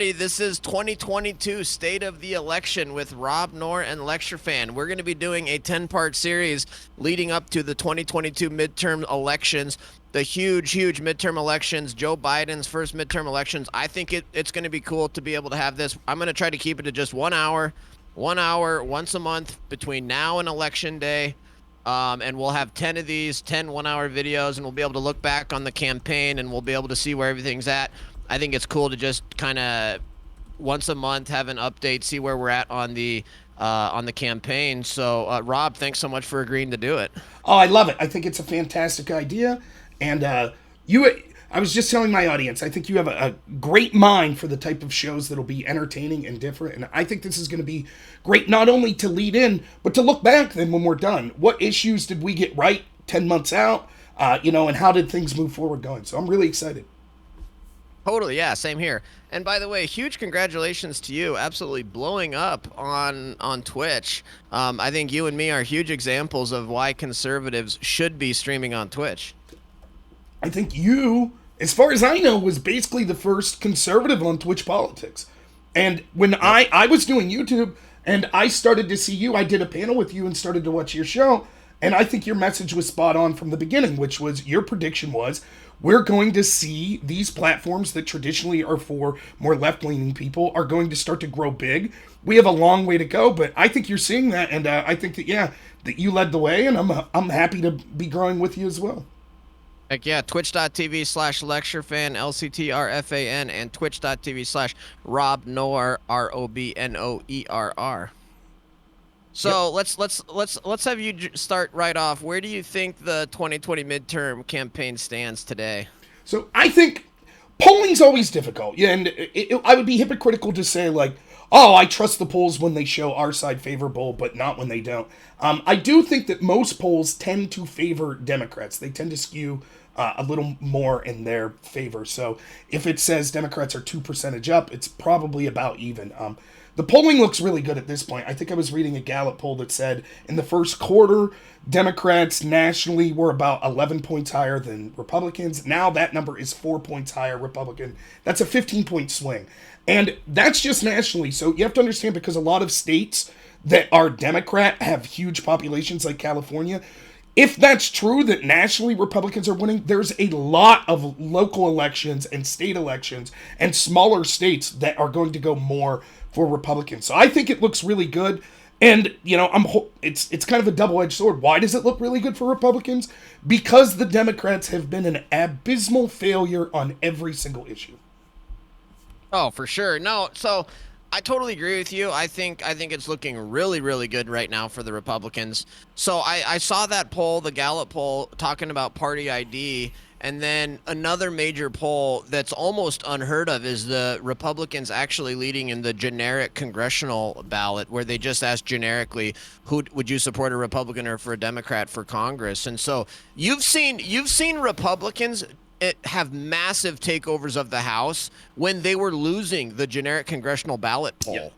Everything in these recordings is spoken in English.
This is 2022 State of the Election with Rob, Noerr, and Lctrfan. We're going to be doing a 10-part series leading up to the 2022 midterm elections, the huge midterm elections, Joe Biden's first midterm elections. I think it's going to be cool to be able to have this. I'm going to try to keep it to just 1 hour, once a month between now and Election Day. And we'll have 10 of these 10 1-hour videos, and we'll be able to look back on the campaign and we'll be able to see where everything's at. I think it's cool to just kind of once a month have an update, see where we're at on the campaign. So, Rob, thanks so much for agreeing to do it. Oh, I love it. I think it's a fantastic idea. And I was just telling my audience, I think you have a great mind for the type of shows that'll be entertaining and different. And I think this is going to be great, not only to lead in, but to look back then when we're done. What issues did we get right 10 months out? And how did things move forward going? So I'm really excited. Totally, yeah, same here. And by the way, huge congratulations to you, absolutely blowing up on Twitch. I think you and me are huge examples of why conservatives should be streaming on Twitch. I think you, as far as I know, was basically the first conservative on Twitch politics. And when I was doing YouTube and I started to see you, I did a panel with you and started to watch your show. And I think your message was spot on from the beginning, which was your prediction was we're going to see these platforms that traditionally are for more left-leaning people are going to start to grow big. We have a long way to go, but I think you're seeing that, and I think that that you led the way, and I'm happy to be growing with you as well. Heck yeah, twitch.tv/Lctrfan, Lctrfan, and twitch.tv/Rob Noerr, Robnoerr. So Yep. let's have you start right off. Where do you think the 2020 midterm campaign stands today? So I think polling's always difficult. Yeah, and I would be hypocritical to say like, oh, I trust the polls when they show our side favorable, but not when they don't. I do think that most polls tend to favor Democrats. They tend to skew a little more in their favor. So if it says Democrats are 2% up, it's probably about even. The polling looks really good at this point. I think I was reading a Gallup poll that said in the first quarter, Democrats nationally were about 11 points higher than Republicans. Now that number is 4 points higher Republican. That's a 15-point swing. And that's just nationally. So you have to understand because a lot of states that are Democrat have huge populations like California. If that's true that nationally Republicans are winning, there's a lot of local elections and state elections and smaller states that are going to go more for Republicans. So I think it looks really good. And it's kind of a double-edged sword. Why does it look really good for Republicans? Because the Democrats have been an abysmal failure on every single issue. Oh, for sure. No, so I totally agree with you. I think it's looking really good right now for the Republicans. So I saw that poll, the Gallup poll, talking about party ID, and then another major poll that's almost unheard of is the Republicans actually leading in the generic congressional ballot, where they just ask generically, who would you support, a Republican or for a Democrat for Congress? And so you've seen Republicans have massive takeovers of the House when they were losing the generic congressional ballot Yeah. poll.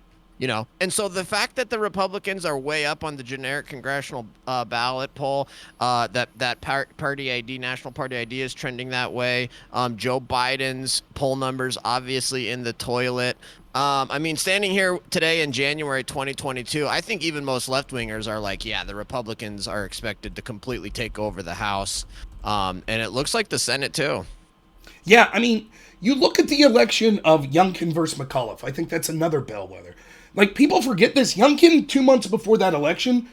And so the fact that the Republicans are way up on the generic congressional ballot poll, party ID, national party ID, is trending that way. Joe Biden's poll numbers obviously in the toilet. I mean, standing here today in January 2022, I think even most left wingers are like, yeah, the Republicans are expected to completely take over the House. And it looks like the Senate too. Yeah, I mean, you look at the election of Youngkin versus McAuliffe. I think that's another bellwether. Like, people forget this. Youngkin, 2 months before that election,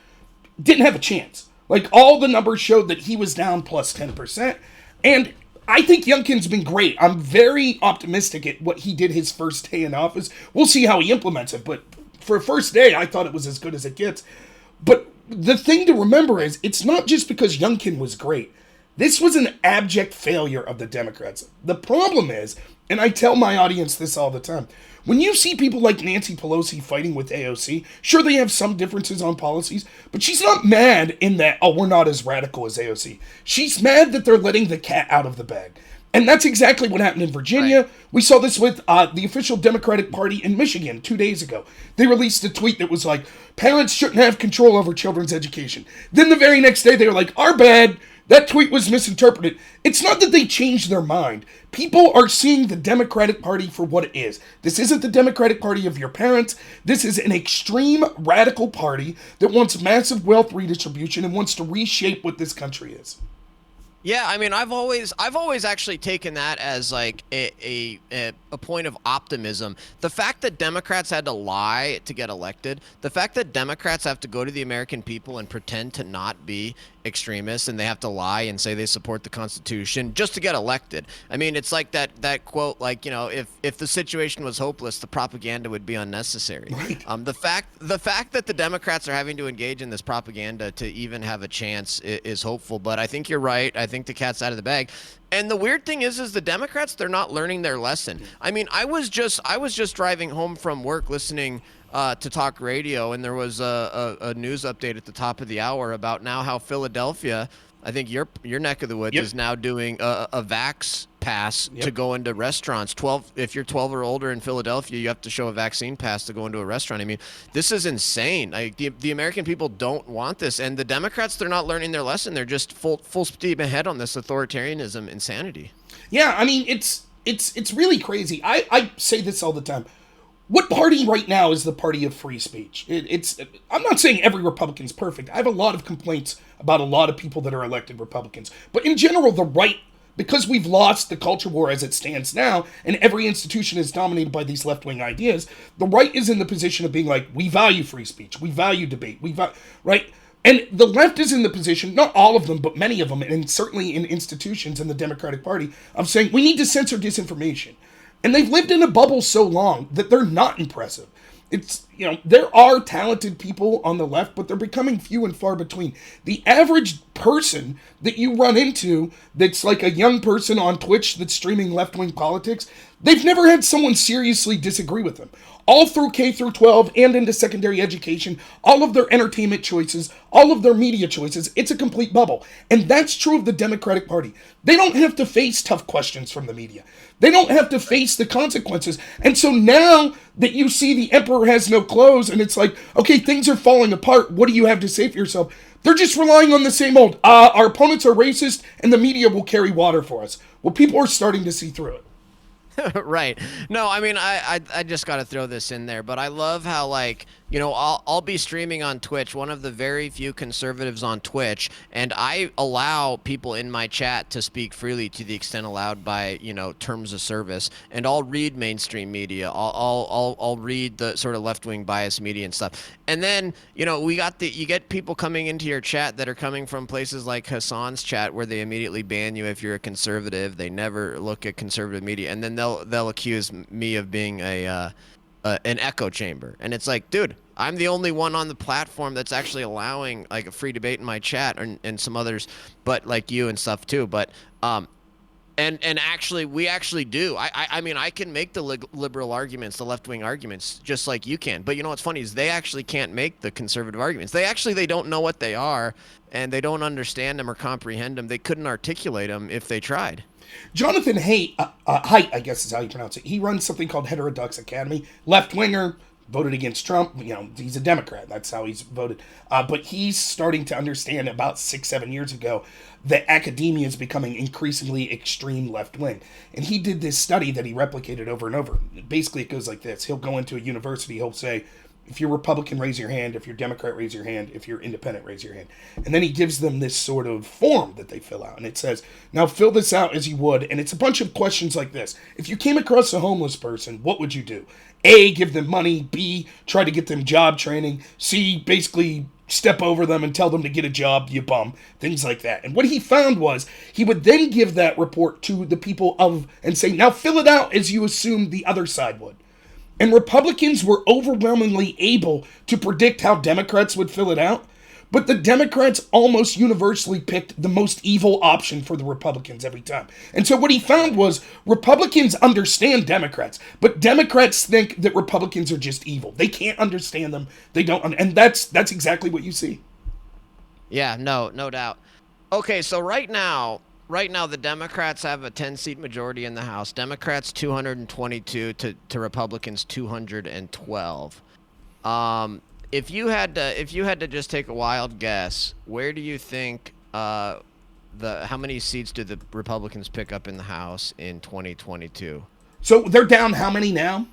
didn't have a chance. Like, all the numbers showed that he was down plus 10%. And I think Youngkin's been great. I'm very optimistic at what he did his first day in office. We'll see how he implements it. But for a first day, I thought it was as good as it gets. But the thing to remember is, it's not just because Youngkin was great. This was an abject failure of the Democrats. The problem is, and I tell my audience this all the time, when you see people like Nancy Pelosi fighting with AOC, sure, they have some differences on policies, but she's not mad in that, oh, we're not as radical as AOC. She's mad that they're letting the cat out of the bag. And that's exactly what happened in Virginia. Right. We saw this with the official Democratic Party in Michigan 2 days ago. They released a tweet that was like, parents shouldn't have control over children's education. Then the very next day, they were like, our bad. That tweet was misinterpreted. It's not that they changed their mind. People are seeing the Democratic Party for what it is. This isn't the Democratic Party of your parents. This is an extreme radical party that wants massive wealth redistribution and wants to reshape what this country is. Yeah, I mean, I've always actually taken that as like a point of optimism. The fact that Democrats had to lie to get elected, the fact that Democrats have to go to the American people and pretend to not be extremists, and they have to lie and say they support the Constitution just to get elected. I mean, it's like that quote, like, you know, if the situation was hopeless, the propaganda would be unnecessary. Right. The fact that the Democrats are having to engage in this propaganda to even have a chance is hopeful. But I think you're right. I think the cat's out of the bag. And the weird thing is the Democrats, they're not learning their lesson. I mean, I was just driving home from work listening to talk radio, and there was a news update at the top of the hour about now how Philadelphia, I think your neck of the woods, Yep. is now doing a vax pass to Yep. go into restaurants. 12, if you're 12 or older in Philadelphia, you have to show a vaccine pass to go into a restaurant. I mean, this is insane. Like the American people don't want this, and the Democrats, they're not learning their lesson. They're just full steam ahead on this authoritarianism insanity. Yeah, I mean, it's really crazy. I say this all the time. What party right now is the party of free speech? I'm not saying every Republican's perfect. I have a lot of complaints about a lot of people that are elected Republicans. But in general, the right, because we've lost the culture war as it stands now, and every institution is dominated by these left-wing ideas, the right is in the position of being like, we value free speech, we value debate, right? And the left is in the position, not all of them, but many of them, and certainly in institutions in the Democratic Party, of saying we need to censor disinformation. And they've lived in a bubble so long that they're not impressive. It's, you know, there are talented people on the left, but they're becoming few and far between. The average person that you run into that's like a young person on Twitch that's streaming left-wing politics, they've never had someone seriously disagree with them. All through K through 12 and into secondary education, all of their entertainment choices, all of their media choices, it's a complete bubble. And that's true of the Democratic Party. They don't have to face tough questions from the media. They don't have to face the consequences. And so now that you see the emperor has no clothes and it's like, okay, things are falling apart, what do you have to say for yourself? They're just relying on the same old, our opponents are racist and the media will carry water for us. Well, people are starting to see through it. Right. No, I mean, I just got to throw this in there, but I love how, like, you know, I'll be streaming on Twitch, one of the very few conservatives on Twitch, and I allow people in my chat to speak freely to the extent allowed by, you know, terms of service, and I'll read mainstream media. I'll read the sort of left-wing bias media and stuff. And then, you know, you get people coming into your chat that are coming from places like Hassan's chat, where they immediately ban you if you're a conservative. They never look at conservative media, and then they'll accuse me of being an echo chamber. And it's like, dude, I'm the only one on the platform that's actually allowing like a free debate in my chat, and some others, but like you and stuff too. But and actually, we actually do. I mean, I can make the liberal arguments, the left-wing arguments, just like you can. But you know what's funny is they actually can't make the conservative arguments. They don't know what they are, and they don't understand them or comprehend them. They couldn't articulate them if they tried. Jonathan Haidt, I guess is how you pronounce it. He runs something called Heterodox Academy. Left winger, voted against Trump. You know, he's a Democrat. That's how he's voted. But he's starting to understand about 6-7 years ago that academia is becoming increasingly extreme left wing. And he did this study that he replicated over and over. Basically, it goes like this. He'll go into a university. He'll say, if you're Republican, raise your hand. If you're Democrat, raise your hand. If you're Independent, raise your hand. And then he gives them this sort of form that they fill out. And it says, now fill this out as you would. And it's a bunch of questions like this. If you came across a homeless person, what would you do? A, give them money. B, try to get them job training. C, basically step over them and tell them to get a job, you bum. Things like that. And what he found was he would then give that report to the people and say, now fill it out as you assumed the other side would. And Republicans were overwhelmingly able to predict how Democrats would fill it out. But the Democrats almost universally picked the most evil option for the Republicans every time. And so what he found was Republicans understand Democrats, but Democrats think that Republicans are just evil. They can't understand them. They don't. And that's exactly what you see. Yeah, no doubt. Okay, so right now, the Democrats have a 10-seat majority in the House. Democrats 222 to Republicans 212. If you had to just take a wild guess, where do you think the how many seats did the Republicans pick up in the House in 2022? So they're down how many now?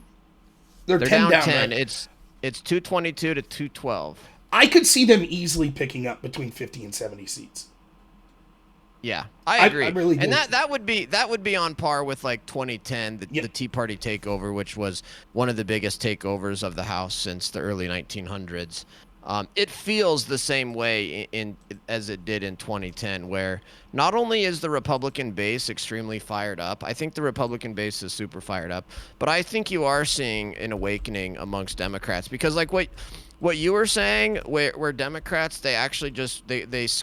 They're They're 10 down down, 10. right? It's 222 to 212. I could see them easily picking up between 50 and 70 seats. Yeah, I I agree. really And do. that would be on par with like 2010, Yeah. the Tea Party takeover, which was one of the biggest takeovers of the House since the early 1900s. It feels the same way as it did in 2010, where not only is the Republican base extremely fired up, I think the Republican base is super fired up, but I think you are seeing an awakening amongst Democrats because, like what you were saying, where Democrats they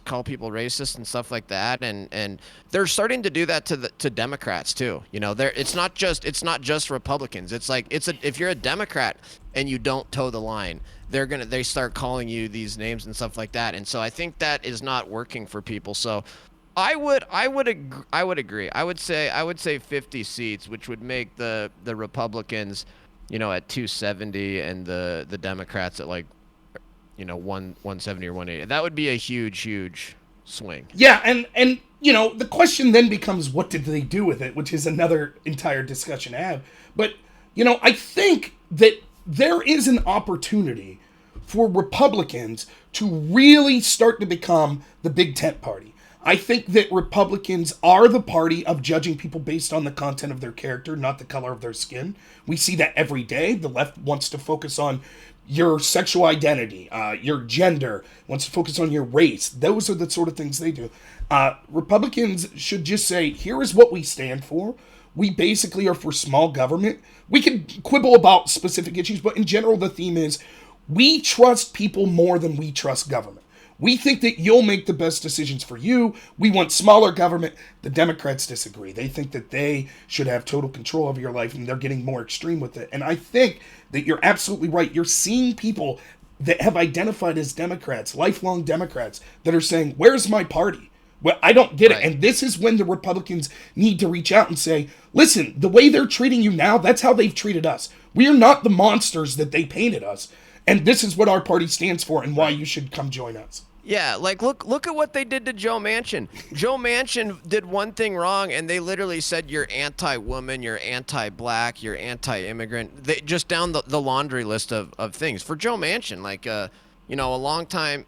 call people racist and stuff like that, and they're starting to do that to Democrats too. You know, it's not just Republicans. It's like if you're a Democrat and you don't toe the line, they start calling you these names and stuff like that. And so I think that is not working for people. So I would agree. I would say 50 seats, which would make the Republicans, at 270 and the Democrats at like, 170 or 180. That would be a huge swing. Yeah, and the question then becomes what did they do with it, which is another entire discussion to have. But I think that there is an opportunity for Republicans to really start to become the big tent party. I think that Republicans are the party of judging people based on the content of their character, not the color of their skin. We see that every day. The left wants to focus on your sexual identity, your gender, wants to focus on your race. Those are the sort of things they do. Republicans should just say, here is what we stand for. We basically are for small government. We could quibble about specific issues, but in general, the theme is we trust people more than we trust government. We think that you'll make the best decisions for you. We want smaller government. The Democrats disagree. They think that they should have total control of your life, and they're getting more extreme with it. And I think that you're absolutely right. You're seeing people that have identified as Democrats, lifelong Democrats, that are saying, where's my party? Well, I don't get it. Right. And this is when the Republicans need to reach out and say, listen, the way they're treating you now, that's how they've treated us. We are not the monsters that they painted us. And this is what our party stands for and why you should come join us. Yeah, like look at what they did to Joe Manchin. Joe Manchin did one thing wrong, and they literally said you're anti-woman, you're anti-black, you're anti-immigrant. They just down the laundry list of things for Joe Manchin, like a long time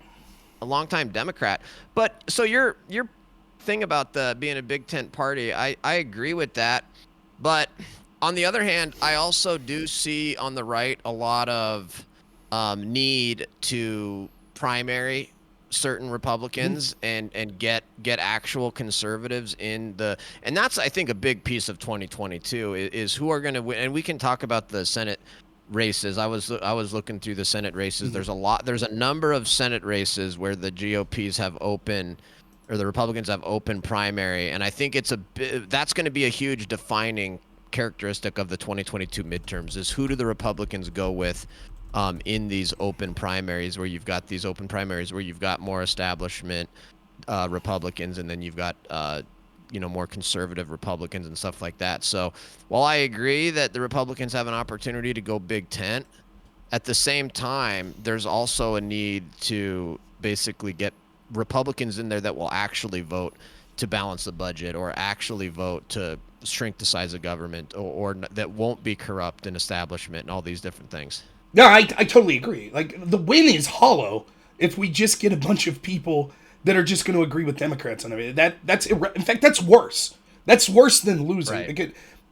Democrat. But so your thing about the being a big tent party, I agree with that. But on the other hand, I also do see on the right a lot of need to primary certain Republicans and get actual conservatives and that's I think a big piece of 2022 is who are going to win. And we can talk about the Senate races. I was looking through the Senate races. There's a number of Senate races where the GOPs have open, or the Republicans have open primary, and I think that's going to be a huge defining characteristic of the 2022 midterms is who do the Republicans go with in these open primaries where you've got more establishment Republicans, and then you've got more conservative Republicans and stuff like that. So while I agree that the Republicans have an opportunity to go big tent, at the same time, there's also a need to basically get Republicans in there that will actually vote to balance the budget or actually vote to shrink the size of government or that won't be corrupt in establishment and all these different things. No, I totally agree. Like, the win is hollow if we just get a bunch of people that are just going to agree with Democrats on it. In fact, that's worse. That's worse than losing. Right.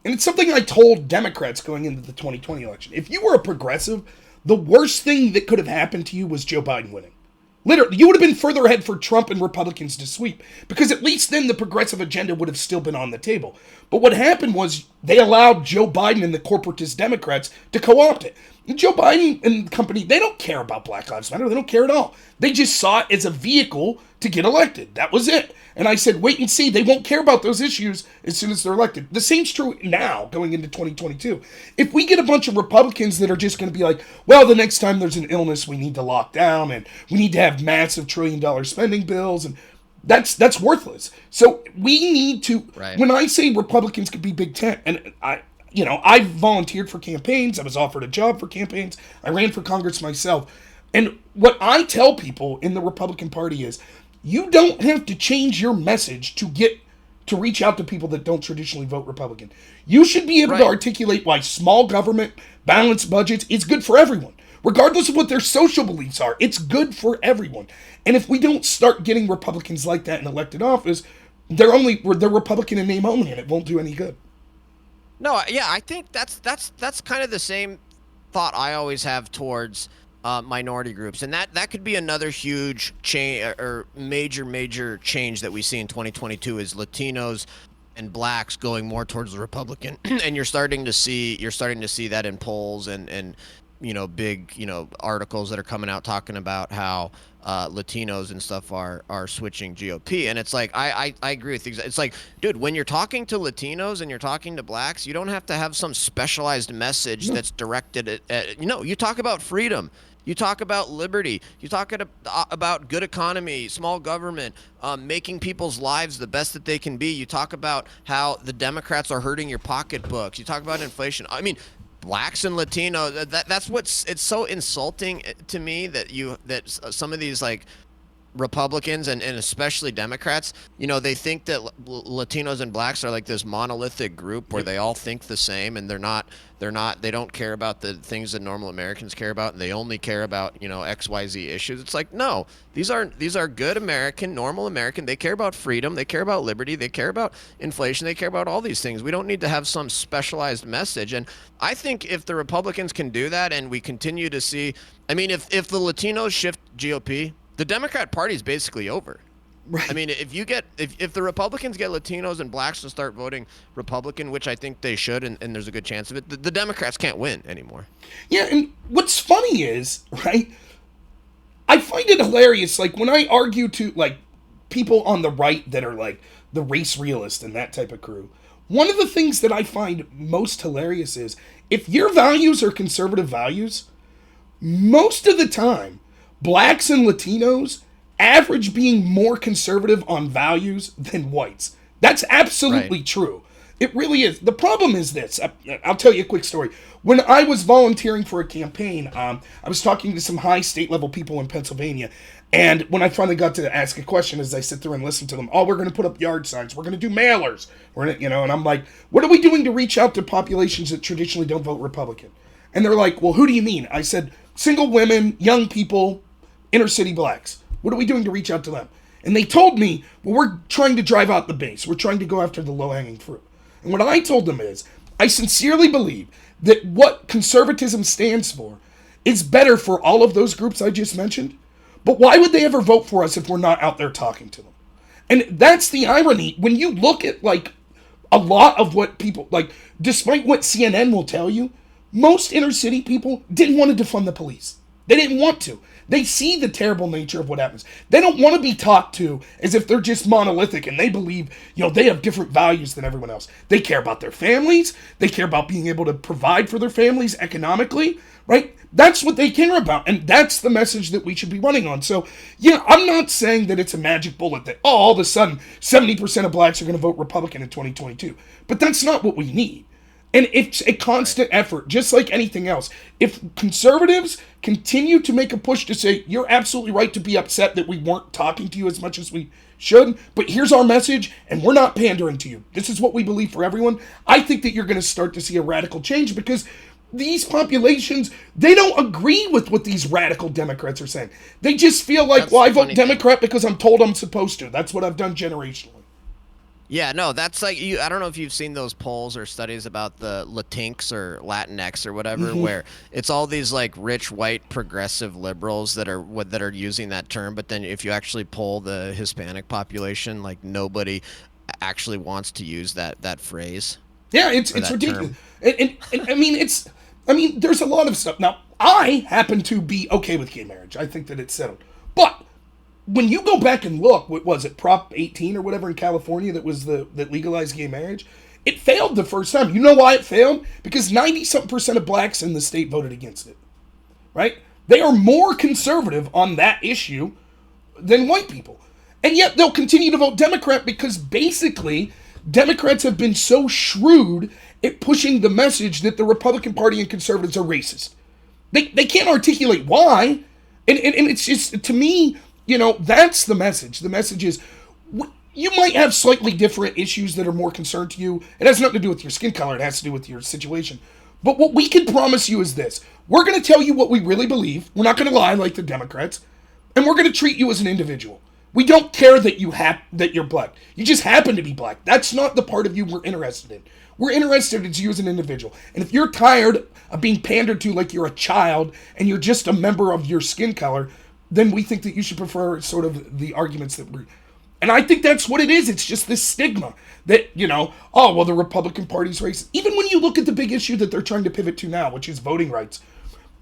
And it's something I told Democrats going into the 2020 election. If you were a progressive, the worst thing that could have happened to you was Joe Biden winning. Literally, you would have been further ahead for Trump and Republicans to sweep, because at least then the progressive agenda would have still been on the table. But what happened was they allowed Joe Biden and the corporatist Democrats to co-opt it. And Joe Biden and company, they don't care about Black Lives Matter. They don't care at all. They just saw it as a vehicle to get elected. That was it. And I said, wait and see. They won't care about those issues as soon as they're elected. The same's true now, going into 2022. If we get a bunch of Republicans that are just going to be like, well, the next time there's an illness, we need to lock down, and we need to have massive trillion-dollar spending bills, and that's worthless. So we need to, Right. when I say Republicans could be Big Tent, and I volunteered for campaigns. I was offered a job for campaigns. I ran for Congress myself. And what I tell people in the Republican Party is, You don't have to change your message to reach out to people that don't traditionally vote Republican. You should be able to Right. articulate why small government, balanced budgets, is good for everyone. Regardless of what their social beliefs are, it's good for everyone. And if we don't start getting Republicans like that in elected office, they're Republican in name only, and it won't do any good. No, yeah, I think that's kind of the same thought I always have towards minority groups, and that could be another huge change or major change that we see in 2022 is Latinos and blacks going more towards the Republican, and you're starting to see that in polls and big articles that are coming out talking about how Latinos and stuff are switching GOP, and it's like I agree with you. It's like, dude, when you're talking to Latinos and you're talking to blacks, you don't have to have some specialized message No. that's directed at you talk about freedom. You talk about liberty. You talk about good economy, small government, making people's lives the best that they can be. You talk about how the Democrats are hurting your pocketbooks. You talk about inflation. I mean, blacks and Latino. That's it's so insulting to me that some of these like Republicans and especially Democrats, they think that Latinos and blacks are like this monolithic group where they all think the same, and they don't care about the things that normal Americans care about, and they only care about, XYZ issues. It's like, no, these are good American, normal American. They care about freedom, they care about liberty, they care about inflation, they care about all these things. We don't need to have some specialized message. And I think if the Republicans can do that and we continue to see, I mean, if the Latinos shift GOP, the Democrat Party is basically over. Right. I mean, if the Republicans get Latinos and blacks to start voting Republican, which I think they should, and there's a good chance of it, the Democrats can't win anymore. Yeah, and what's funny is, right, I find it hilarious, like, when I argue to, like, people on the right that are, like, the race realist and that type of crew, one of the things that I find most hilarious is, if your values are conservative values, most of the time, blacks and Latinos average being more conservative on values than whites. That's absolutely Right. true. It really is. The problem is this. I'll tell you a quick story. When I was volunteering for a campaign, I was talking to some high state level people in Pennsylvania. And when I finally got to ask a question, as I sit there and listen to them, oh, we're going to put up yard signs. We're going to do mailers. We're going to, and I'm like, what are we doing to reach out to populations that traditionally don't vote Republican? And they're like, well, who do you mean? I said, single women, young people, inner city blacks. What are we doing to reach out to them? And they told me, well, we're trying to drive out the base. We're trying to go after the low-hanging fruit. And what I told them is, I sincerely believe that what conservatism stands for is better for all of those groups I just mentioned. But why would they ever vote for us if we're not out there talking to them? And that's the irony. When you look at, like, a lot of what people, like, despite what CNN will tell you, most inner city people didn't want to defund the police. They didn't want to. They see the terrible nature of what happens. They don't want to be talked to as if they're just monolithic and they believe, they have different values than everyone else. They care about their families. They care about being able to provide for their families economically, right? That's what they care about. And that's the message that we should be running on. So, yeah, I'm not saying that it's a magic bullet that, all of a sudden, 70% of blacks are going to vote Republican in 2022. But that's not what we need. And it's a constant effort, just like anything else. If conservatives continue to make a push to say, you're absolutely right to be upset that we weren't talking to you as much as we should, but here's our message, and we're not pandering to you. This is what we believe for everyone. I think that you're going to start to see a radical change because these populations, they don't agree with what these radical Democrats are saying. They just feel like, That's well, I the vote funny thing. Democrat because I'm told I'm supposed to. That's what I've done generationally. Yeah, no, that's like I don't know if you've seen those polls or studies about the Latinx or Latinx or whatever, where it's all these like rich white progressive liberals that are using that term, but then if you actually poll the Hispanic population, like nobody actually wants to use that phrase Yeah, it's or that ridiculous. term. And I mean, there's a lot of stuff. Now, I happen to be okay with gay marriage. I think that it's settled. But when you go back and look, what was it, Prop 18 or whatever in California that legalized gay marriage? It failed the first time. You know why it failed? Because 90-something% of blacks in the state voted against it. Right? They are more conservative on that issue than white people. And yet they'll continue to vote Democrat because basically Democrats have been so shrewd at pushing the message that the Republican Party and conservatives are racist. They can't articulate why. And it's just, to me, That's the message. The message is you might have slightly different issues that are more concerned to you. It has nothing to do with your skin color. It has to do with your situation. But what we can promise you is this. We're going to tell you what we really believe. We're not going to lie like the Democrats. And we're going to treat you as an individual. We don't care that that you're black. You just happen to be black. That's not the part of you we're interested in. We're interested in you as an individual. And if you're tired of being pandered to like you're a child and you're just a member of your skin color, then we think that you should prefer sort of the arguments that we're... And I think that's what it is. It's just this stigma that, oh, well, the Republican Party's racist. Even when you look at the big issue that they're trying to pivot to now, which is voting rights,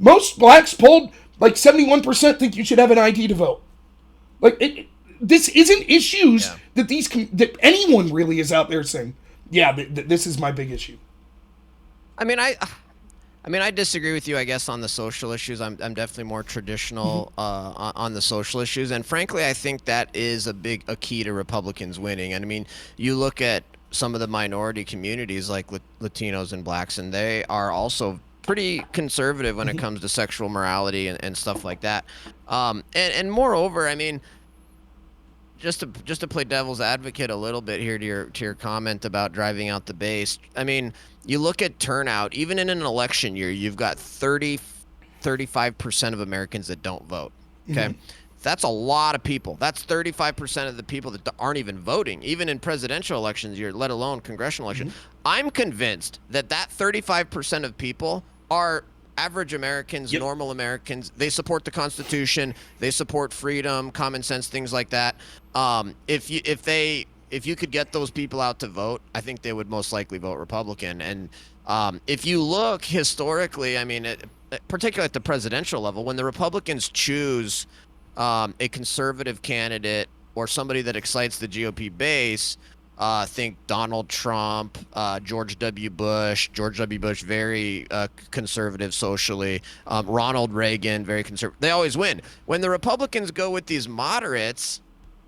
most blacks polled, like 71% think you should have an ID to vote. Like, this isn't issues that anyone really is out there saying, yeah, this is my big issue. I disagree with you, I guess, on the social issues. I'm definitely more traditional on the social issues, and frankly, I think that is a key to Republicans winning. And I mean, you look at some of the minority communities like Latinos and blacks, and they are also pretty conservative when it comes to sexual morality and stuff like that. And moreover, I mean, just to play devil's advocate a little bit here to your comment about driving out the base. I mean, you look at turnout, even in an election year, you've got 35% of Americans that don't vote. Okay. That's a lot of people. That's 35% of the people that aren't even voting, even in presidential elections year, let alone congressional election. I'm convinced that 35% of people are average Americans, normal Americans. They support the Constitution. They support freedom, common sense, things like that. If you could get those people out to vote, I think they would most likely vote Republican. And if you look historically, I mean, particularly at the presidential level, when the Republicans choose a conservative candidate or somebody that excites the GOP base, think Donald Trump, George W. Bush, very conservative socially. Ronald Reagan, very conservative. They always win. When the Republicans go with these moderates,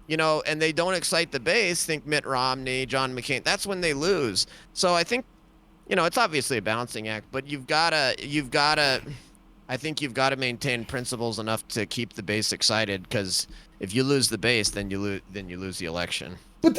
and they don't excite the base, think Mitt Romney, John McCain, that's when they lose. So I think, it's obviously a balancing act, but I think you've got to maintain principles enough to keep the base excited, because if you lose the base, then you lose the election. But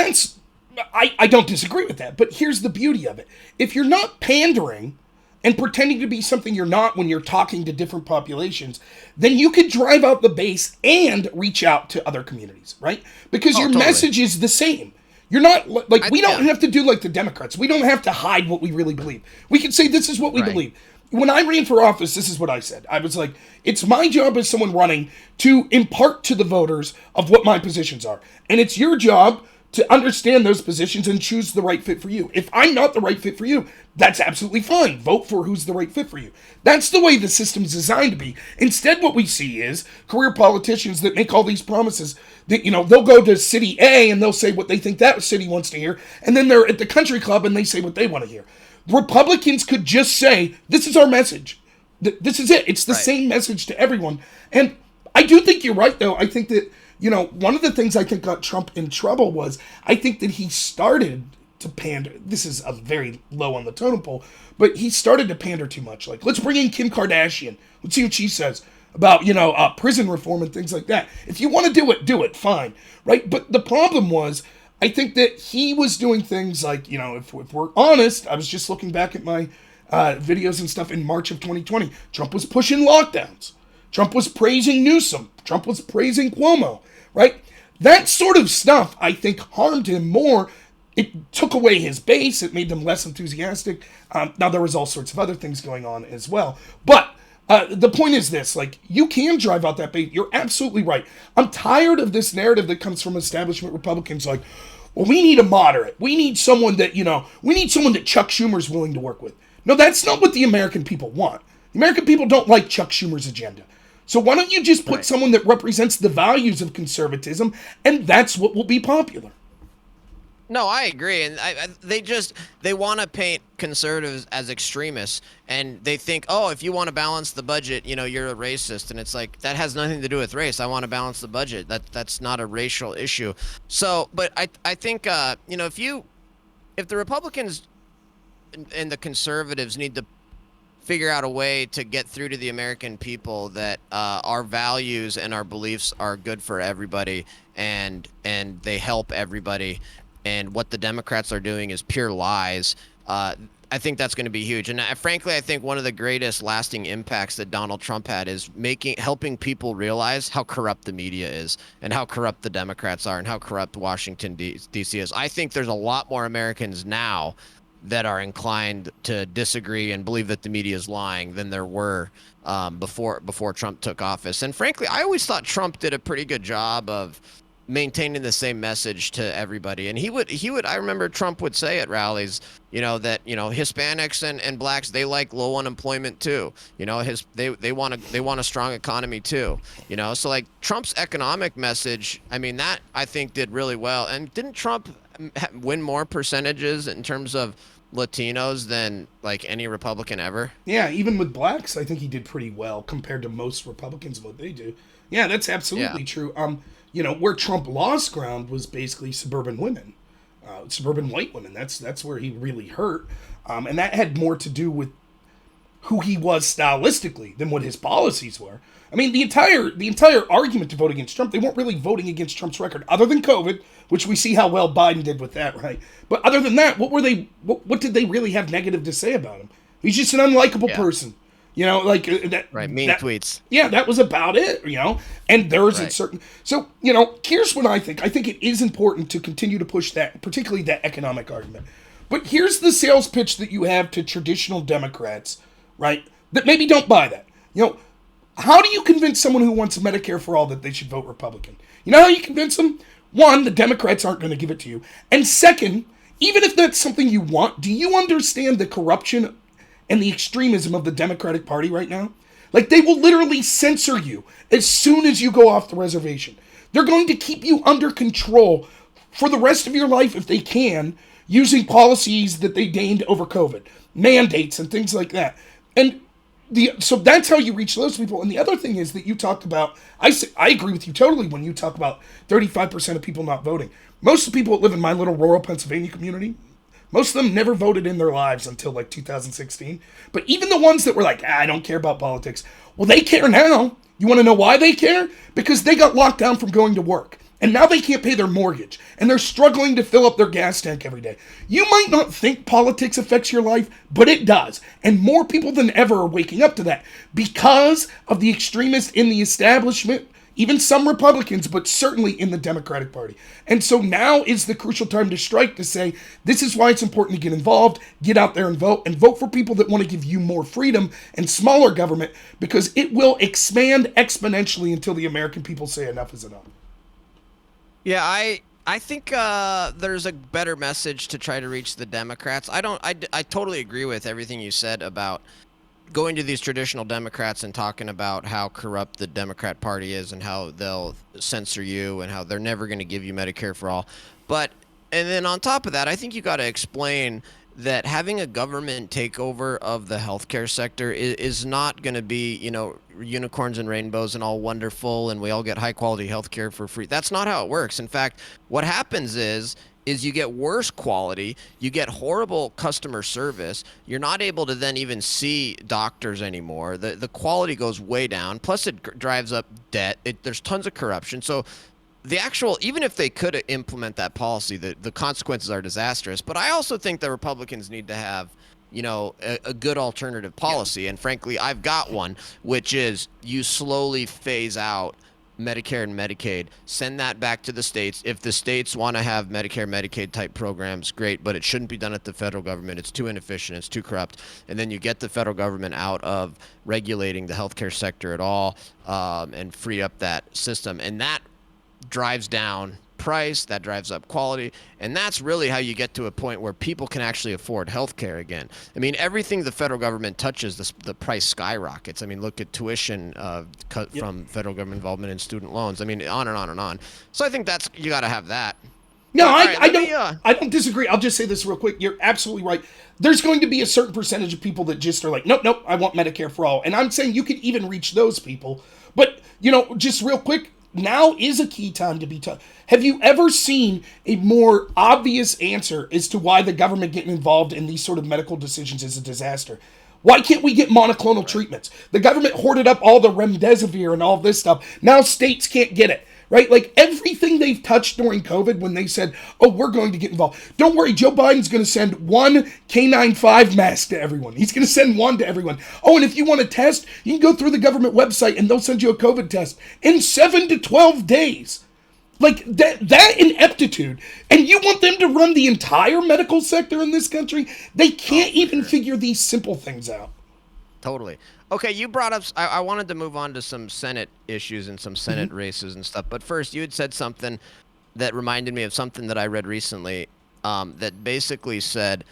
I don't disagree with that, but here's the beauty of it. If you're not pandering and pretending to be something you're not when you're talking to different populations, then you could drive out the base and reach out to other communities, right? Because your message is the same. You're not, we don't have to do like the Democrats. We don't have to hide what we really believe. We can say this is what we believe. When I ran for office, this is what I said. I was like, it's my job as someone running to impart to the voters of what my positions are. And it's your job to understand those positions and choose the right fit for you. If I'm not the right fit for you, that's absolutely fine. Vote for who's the right fit for you. That's the way the system's designed to be. Instead, what we see is career politicians that make all these promises that, they'll go to city A and they'll say what they think that city wants to hear. And then they're at the country club and they say what they want to hear. Republicans could just say, this is our message. This is it. It's the same message to everyone. And I do think you're right, though. I think that, one of the things I think got Trump in trouble was I think that he started to pander. This is a very low on the totem pole, but he started to pander too much. Like, let's bring in Kim Kardashian. Let's see what she says about, prison reform and things like that. If you want to do it, fine. Right? But the problem was, I think that he was doing things like, if we're honest, I was just looking back at my videos and stuff in March of 2020. Trump was pushing lockdowns. Trump was praising Newsom. Trump was praising Cuomo, right? That sort of stuff, I think, harmed him more. It took away his base. It made them less enthusiastic. Now, there was all sorts of other things going on as well. But the point is this, you can drive out that base. You're absolutely right. I'm tired of this narrative that comes from establishment Republicans well, we need a moderate. We need someone that, Chuck Schumer's willing to work with. No, that's not what the American people want. The American people don't like Chuck Schumer's agenda. So why don't you just put someone that represents the values of conservatism, and that's what will be popular. No, I agree, and they want to paint conservatives as extremists, and they think, oh, if you want to balance the budget, you're a racist, and it's like that has nothing to do with race. I want to balance the budget. That's not a racial issue. So, but I think if the Republicans and the conservatives need to figure out a way to get through to the American people that our values and our beliefs are good for everybody, and they help everybody, and what the Democrats are doing is pure lies. I think that's going to be huge, and frankly, I think one of the greatest lasting impacts that Donald Trump had is helping people realize how corrupt the media is, and how corrupt the Democrats are, and how corrupt Washington D.C. is. I think there's a lot more Americans now that are inclined to disagree and believe that the media is lying than there were before Trump took office. And frankly, I always thought Trump did a pretty good job of maintaining the same message to everybody. And he would I remember Trump would say at rallies, that Hispanics and blacks, they like low unemployment too. They want a strong economy too. So like Trump's economic message, I mean, that I think did really well. And didn't Trump win more percentages in terms of Latinos than like any Republican ever? Yeah, even with blacks, I think he did pretty well compared to most Republicans and what they do. Yeah, that's absolutely true. Where Trump lost ground was basically suburban women, suburban white women. That's where he really hurt, and that had more to do with who he was stylistically than what his policies were. I mean, the entire argument to vote against Trump, they weren't really voting against Trump's record, other than COVID, which we see how well Biden did with that, right? But other than that, what did they really have negative to say about him? He's just an unlikable person. Mean tweets. Yeah, that was about it, and there's a certain... So, here's what I think. I think it is important to continue to push that, particularly that economic argument. But here's the sales pitch that you have to traditional Democrats, right, that maybe don't buy that. How do you convince someone who wants Medicare for all that they should vote Republican? You know how you convince them? One, the Democrats aren't going to give it to you. And second, even if that's something you want, do you understand the corruption and the extremism of the Democratic Party right now? Like, they will literally censor you as soon as you go off the reservation. They're going to keep you under control for the rest of your life if they can, using policies that they deigned over COVID, mandates and things like that. And so that's how you reach those people. And the other thing is that you talked about, I agree with you totally when you talk about 35% of people not voting. Most of the people that live in my little rural Pennsylvania community, most of them never voted in their lives until like 2016. But even the ones that were like, I don't care about politics, well, they care now. You want to know why they care? Because they got locked down from going to work. And now they can't pay their mortgage. And they're struggling to fill up their gas tank every day. You might not think politics affects your life, but it does. And more people than ever are waking up to that because of the extremists in the establishment, even some Republicans, but certainly in the Democratic Party. And so now is the crucial time to strike, to say, this is why it's important to get involved, get out there and vote for people that want to give you more freedom and smaller government, because it will expand exponentially until the American people say enough is enough. Yeah, I think there's a better message to try to reach the Democrats. I totally agree with everything you said about going to these traditional Democrats and talking about how corrupt the Democrat Party is and how they'll censor you and how they're never going to give you Medicare for all. And then on top of that, I think you got to explain that having a government takeover of the healthcare sector is not going to be, unicorns and rainbows and all wonderful and we all get high quality healthcare for free. That's not how it works. In fact, what happens is you get worse quality, you get horrible customer service, you're not able to then even see doctors anymore. The quality goes way down, plus it drives up debt. There's tons of corruption. So even if they could implement that policy, the consequences are disastrous. But I also think the Republicans need to have, a good alternative policy. Yeah. And frankly, I've got one, which is you slowly phase out Medicare and Medicaid, send that back to the states. If the states want to have Medicare, Medicaid type programs, great, but it shouldn't be done at the federal government. It's too inefficient. It's too corrupt. And then you get the federal government out of regulating the healthcare sector at all, and free up that system. And that drives down price, that drives up quality, and that's really how you get to a point where people can actually afford healthcare again. I mean, everything the federal government touches, the price skyrockets. I mean, look at tuition cut from federal government involvement in student loans. I mean, on and on and on. So I think you got to have that. No, I don't disagree. I'll just say this real quick. You're absolutely right. There's going to be a certain percentage of people that just are like, nope, I want Medicare for all. And I'm saying you could even reach those people. But, just real quick, now is a key time to be tough. Have you ever seen a more obvious answer as to why the government getting involved in these sort of medical decisions is a disaster? Why can't we get monoclonal treatments? The government hoarded up all the remdesivir and all this stuff. Now states can't get it, right? Like everything they've touched during COVID when they said, oh, we're going to get involved. Don't worry, Joe Biden's going to send one K95 mask to everyone. He's going to send one to everyone. Oh, and if you want to test, you can go through the government website and they'll send you a COVID test in 7 to 12 days. Like that ineptitude, and you want them to run the entire medical sector in this country? They can't even figure these simple things out. Totally. Okay, you brought up. I wanted to move on to some Senate issues and some Senate races and stuff. But first, you had said something that reminded me of something that I read recently. That basically said,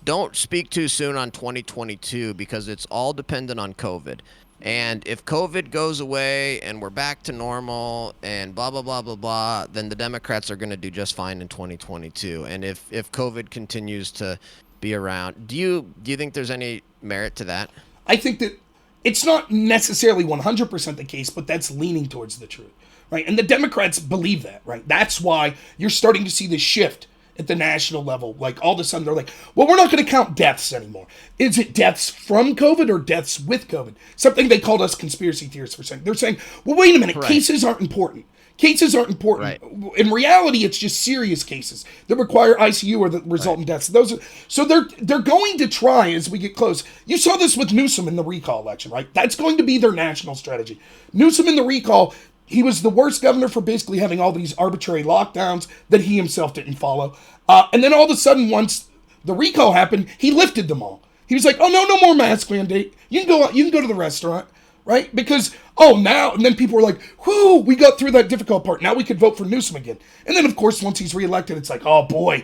"Don't speak too soon on 2022 because it's all dependent on COVID." And if COVID goes away and we're back to normal and blah, blah, blah, blah, blah, then the Democrats are going to do just fine in 2022. And if COVID continues to be around, do you think there's any merit to that? I think that it's not necessarily 100% the case, but that's leaning towards the truth, right? And the Democrats believe that, right? That's why you're starting to see this shift at the national level. Like all of a sudden they're like, well, we're not going to count deaths anymore. Is it deaths from COVID or deaths with COVID? Something they called us conspiracy theorists for saying. They're saying, well, wait a minute, Right. Cases aren't important. Cases aren't important. Right. In reality, it's just serious cases that require ICU or that result in deaths. So they're going to try as we get close. You saw this with Newsom in the recall election, right? That's going to be their national strategy. Newsom in the recall, he was the worst governor for basically having all these arbitrary lockdowns that he himself didn't follow. And then all of a sudden, once the recall happened, he lifted them all. He was like, "Oh no more mask mandate. You can go out. You can go to the restaurant, right? Because now." And then people were like, "Whoo, we got through that difficult part. Now we could vote for Newsom again." And then of course, once he's reelected, it's like, "Oh boy,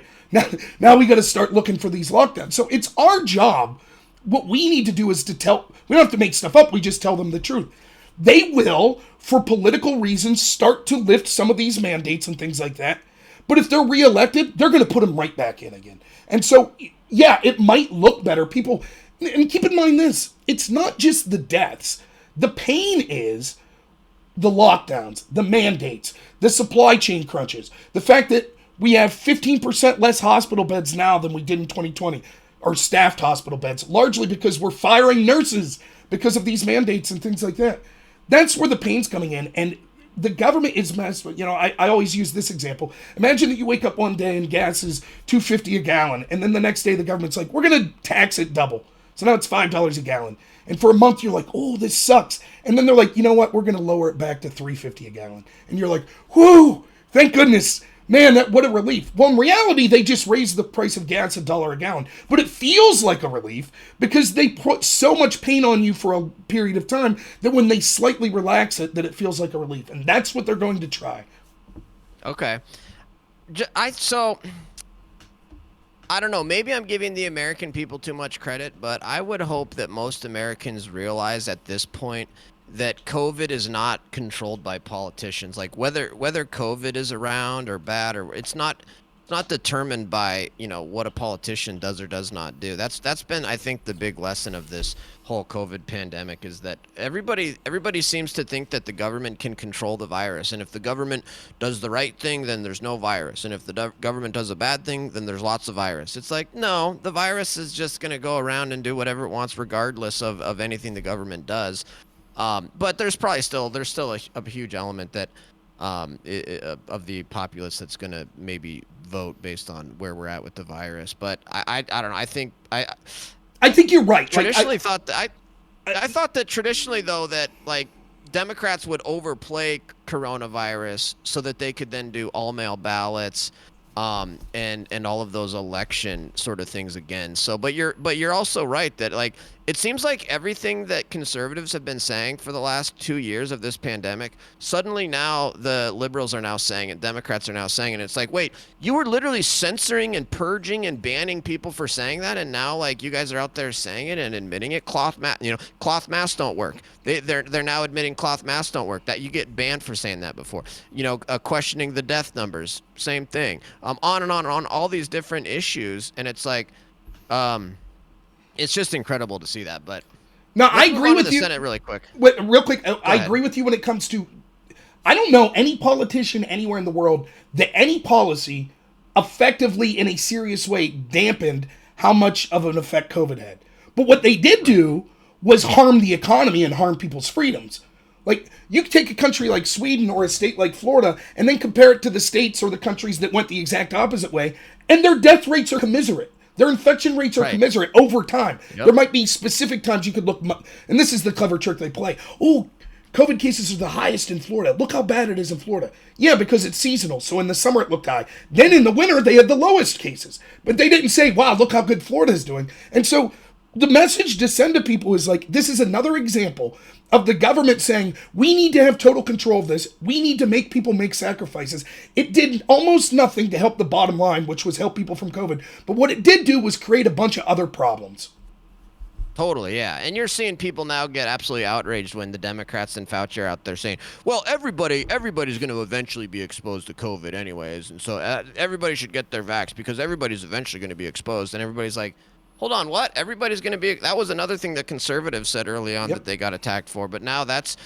now we got to start looking for these lockdowns." So it's our job. What we need to do is to tell. We don't have to make stuff up. We just tell them the truth. They will, for political reasons, start to lift some of these mandates and things like that. But if they're reelected, they're going to put them right back in again. And so, yeah, it might look better. People, and keep in mind this, it's not just the deaths. The pain is the lockdowns, the mandates, the supply chain crunches, the fact that we have 15% less hospital beds now than we did in 2020, or staffed hospital beds, largely because we're firing nurses because of these mandates and things like that. That's where the pain's coming in. And the government is messed with. I always use this example. Imagine that you wake up one day and gas is $2.50 a gallon, and then the next day the government's like, we're going to tax it double. So now it's $5 a gallon. And for a month you're like, oh, this sucks. And then they're like, you know what? We're going to lower it back to $3.50 a gallon. And you're like, whoo, thank goodness. Man, what a relief. Well, in reality, they just raised the price of gas $1 a gallon. But it feels like a relief because they put so much pain on you for a period of time that when they slightly relax it, that it feels like a relief. And that's what they're going to try. Okay. I don't know. Maybe I'm giving the American people too much credit, but I would hope that most Americans realize at this point that COVID is not controlled by politicians. Like whether COVID is around or bad, or it's not determined by what a politician does or does not do. That's been, I think, the big lesson of this whole COVID pandemic is that everybody seems to think that the government can control the virus, and if the government does the right thing, then there's no virus, and if the government does a bad thing, then there's lots of virus. It's like, no, the virus is just going to go around and do whatever it wants regardless of anything the government does. But there's still a huge element that of the populace that's going to maybe vote based on where we're at with the virus. But I don't know. I think you're right. Traditionally, I thought that traditionally though that like Democrats would overplay coronavirus so that they could then do all mail ballots. And all of those election sort of things again. So, but you're also right that like it seems like everything that conservatives have been saying for the last 2 years of this pandemic, suddenly now the liberals are now saying it, Democrats are now saying it. It's like, wait, you were literally censoring and purging and banning people for saying that, and now like you guys are out there saying it and admitting it. Cloth masks don't work. They're now admitting cloth masks don't work. That you get banned for saying that before. Questioning the death numbers, same thing. On and on all these different issues, and it's like, it's just incredible to see that. But no, I agree with you. Senate really quick. Wait, real quick, I agree with you when it comes to. I don't know any politician anywhere in the world that any policy effectively in a serious way dampened how much of an effect COVID had. But what they did do was harm the economy and harm people's freedoms. Like, you could take a country like Sweden or a state like Florida and then compare it to the states or the countries that went the exact opposite way, and their death rates are commiserate. Their infection rates are Right. commiserate over time. Yep. There might be specific times you could look, and this is the clever trick they play. Oh, COVID cases are the highest in Florida. Look how bad it is in Florida. Yeah, because it's seasonal. So in the summer it looked high. Then in the winter they had the lowest cases. But they didn't say, wow, look how good Florida is doing. And so the message to send to people is like, this is another example of the government saying, we need to have total control of this. We need to make people make sacrifices. It did almost nothing to help the bottom line, which was help people from COVID. But what it did do was create a bunch of other problems. Totally, yeah. And you're seeing people now get absolutely outraged when the Democrats and Fauci are out there saying, well, everybody's going to eventually be exposed to COVID anyways. And so everybody should get their vax because everybody's eventually going to be exposed. And everybody's like, hold on, what? Everybody's going to be. That was another thing that conservatives said early on that they got attacked for. But now that's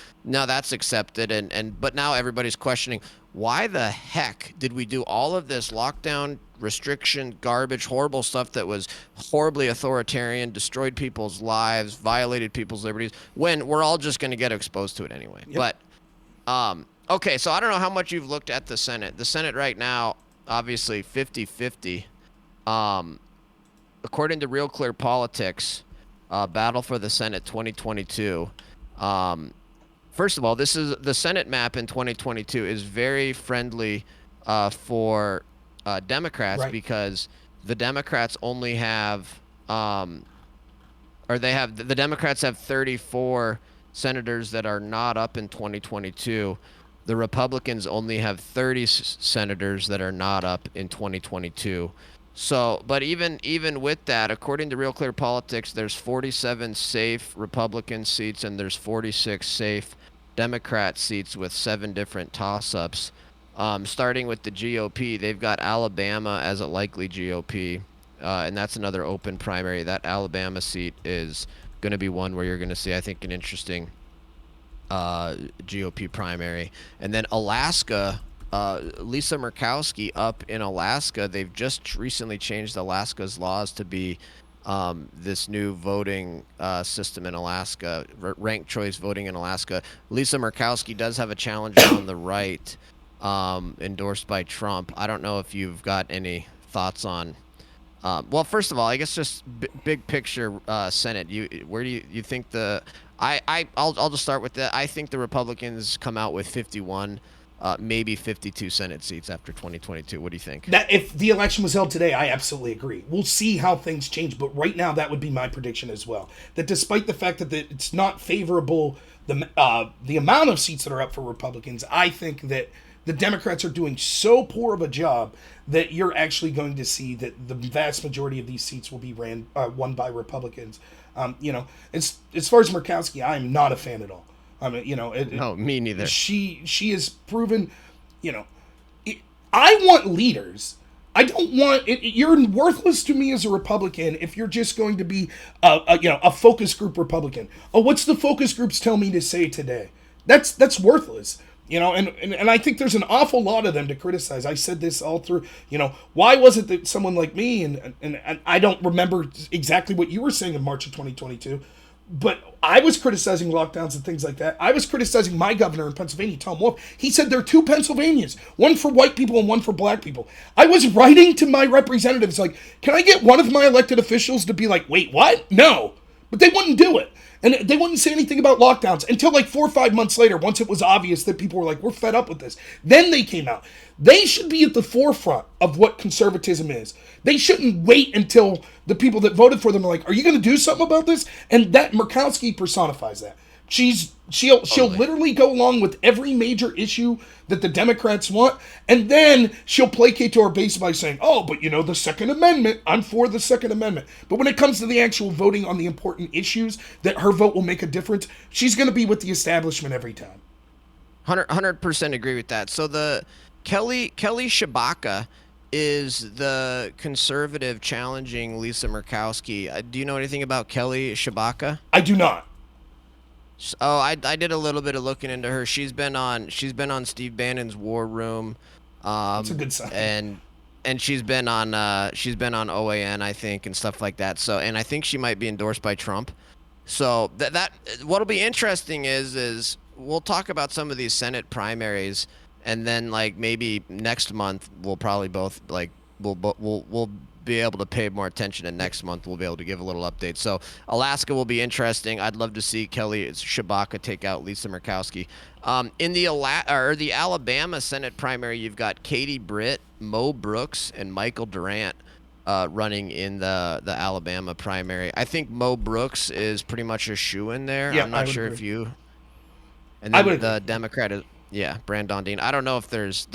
accepted. But now everybody's questioning, why the heck did we do all of this lockdown, restriction, garbage, horrible stuff that was horribly authoritarian, destroyed people's lives, violated people's liberties, when we're all just going to get exposed to it anyway? Yep. But, okay, so I don't know how much you've looked at the Senate. The Senate right now, obviously 50-50. According to Real Clear Politics, Battle for the Senate 2022, first of all, this is the Senate map in 2022 is very friendly for Democrats because the Democrats only have, the Democrats have 34 senators that are not up in 2022. The Republicans only have 30 senators that are not up in 2022. So, but even with that, according to Real Clear Politics, there's 47 safe Republican seats and there's 46 safe Democrat seats with 7 different toss-ups. Starting with the GOP, they've got Alabama as a likely GOP, and that's another open primary. That Alabama seat is going to be one where you're going to see, I think, an interesting GOP primary. And then Alaska, Lisa Murkowski up in Alaska, they've just recently changed Alaska's laws to be this new voting system in Alaska, ranked choice voting in Alaska. Lisa Murkowski does have a challenger on the right, endorsed by Trump. I don't know if you've got any thoughts on. Well, first of all, I guess just big picture Senate. Where do you think the? I'll just start with that. I think the Republicans come out with 51. Maybe 52 Senate seats after 2022. What do you think? That if the election was held today, I absolutely agree. We'll see how things change, but right now that would be my prediction as well. That despite the fact that it's not favorable, the amount of seats that are up for Republicans, I think that the Democrats are doing so poor of a job that you're actually going to see that the vast majority of these seats will be won by Republicans. As far as Murkowski, I am not a fan at all. I mean, no, me neither. She has proven, I want leaders. I don't want it. You're worthless to me as a Republican if you're just going to be a focus group Republican. Oh, what's the focus groups tell me to say today? That's worthless. And I think there's an awful lot of them to criticize. I said this all through, why was it that someone like me, and I don't remember exactly what you were saying in March of 2022, but I was criticizing lockdowns and things like that. I was criticizing my governor in Pennsylvania, Tom Wolf. He said there are 2 Pennsylvanias, one for white people and one for black people. I was writing to my representatives like, can I get one of my elected officials to be like, wait, what? No. But they wouldn't do it. And they wouldn't say anything about lockdowns until like 4 or 5 months later, once it was obvious that people were like, we're fed up with this. Then they came out. They should be at the forefront of what conservatism is. They shouldn't wait until the people that voted for them are like, are you going to do something about this? And that Murkowski personifies that. She'll literally go along with every major issue that the Democrats want, and then she'll placate to our base by saying, oh, but the Second Amendment, I'm for the Second Amendment. But when it comes to the actual voting on the important issues that her vote will make a difference, she's going to be with the establishment every time. 100% agree with that. So the Kelly Shabaka is the conservative challenging Lisa Murkowski. Do you know anything about Kelly Shabaka? I do not. Oh, I did a little bit of looking into her. She's been on Steve Bannon's War Room. That's a good sign. And and she's been on OAN, I think, and stuff like that. So, and I think she might be endorsed by Trump. So that what'll be interesting is we'll talk about some of these Senate primaries, and then like maybe next month we'll probably both like we'll be able to pay more attention, and next month we'll be able to give a little update. So Alaska will be interesting. I'd love to see Kelly Shabaka take out Lisa Murkowski. In the the Alabama Senate primary, you've got Katie Britt, Mo Brooks, and Michael Durant running in the Alabama primary. I think Mo Brooks is pretty much a shoe in there. Yeah, I'm I not would sure agree. if you. And I then would agree. the Democrat is, yeah, Brandon Dean. I don't know if there's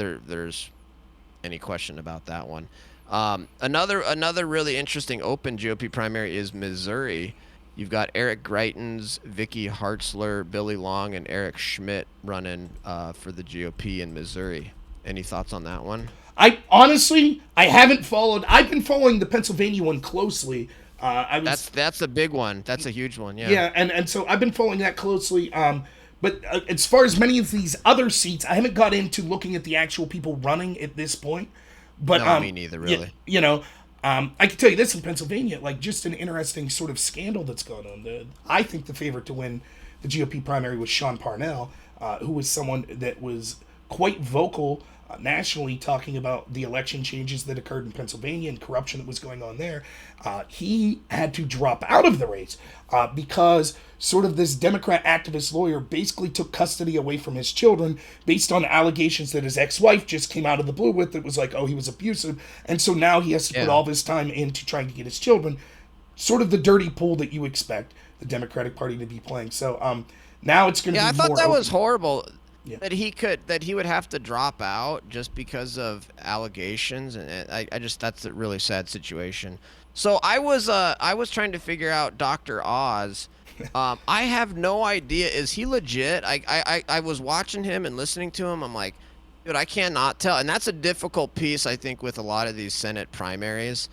any question about that one. Another really interesting open GOP primary is Missouri. You've got Eric Greitens, Vicky Hartzler, Billy Long, and Eric Schmidt running for the GOP in Missouri. Any thoughts on that one? I honestly, I haven't followed. I've been following the Pennsylvania one closely. I was, That's a big one. That's a huge one. Yeah. yeah, and so I've been following that closely. But as far as many of these other seats, I haven't got into looking at the actual people running at this point. But No, me neither, really. you know, I can tell you this in Pennsylvania, like just an interesting sort of scandal that's gone on. I think the favorite to win the GOP primary was Sean Parnell, who was someone that was quite vocal nationally talking about the election changes that occurred in Pennsylvania and corruption that was going on there. He had to drop out of the race because sort of this Democrat activist lawyer basically took custody away from his children based on allegations that his ex-wife just came out of the blue with. It was like, oh, he was abusive. And so now he has to put Yeah. all of his time into trying to get his children. Sort of the dirty pool that you expect the Democratic Party to be playing. So now it's going to Yeah, I be thought more that open. was horrible Yeah. that he would have to drop out just because of allegations, and I just that's a really sad situation. So I was trying to figure out Dr. Oz. I have no idea. Is he legit? I was watching him and listening to him. I'm like, dude, I cannot tell. And that's a difficult piece, I think, with a lot of these Senate primaries,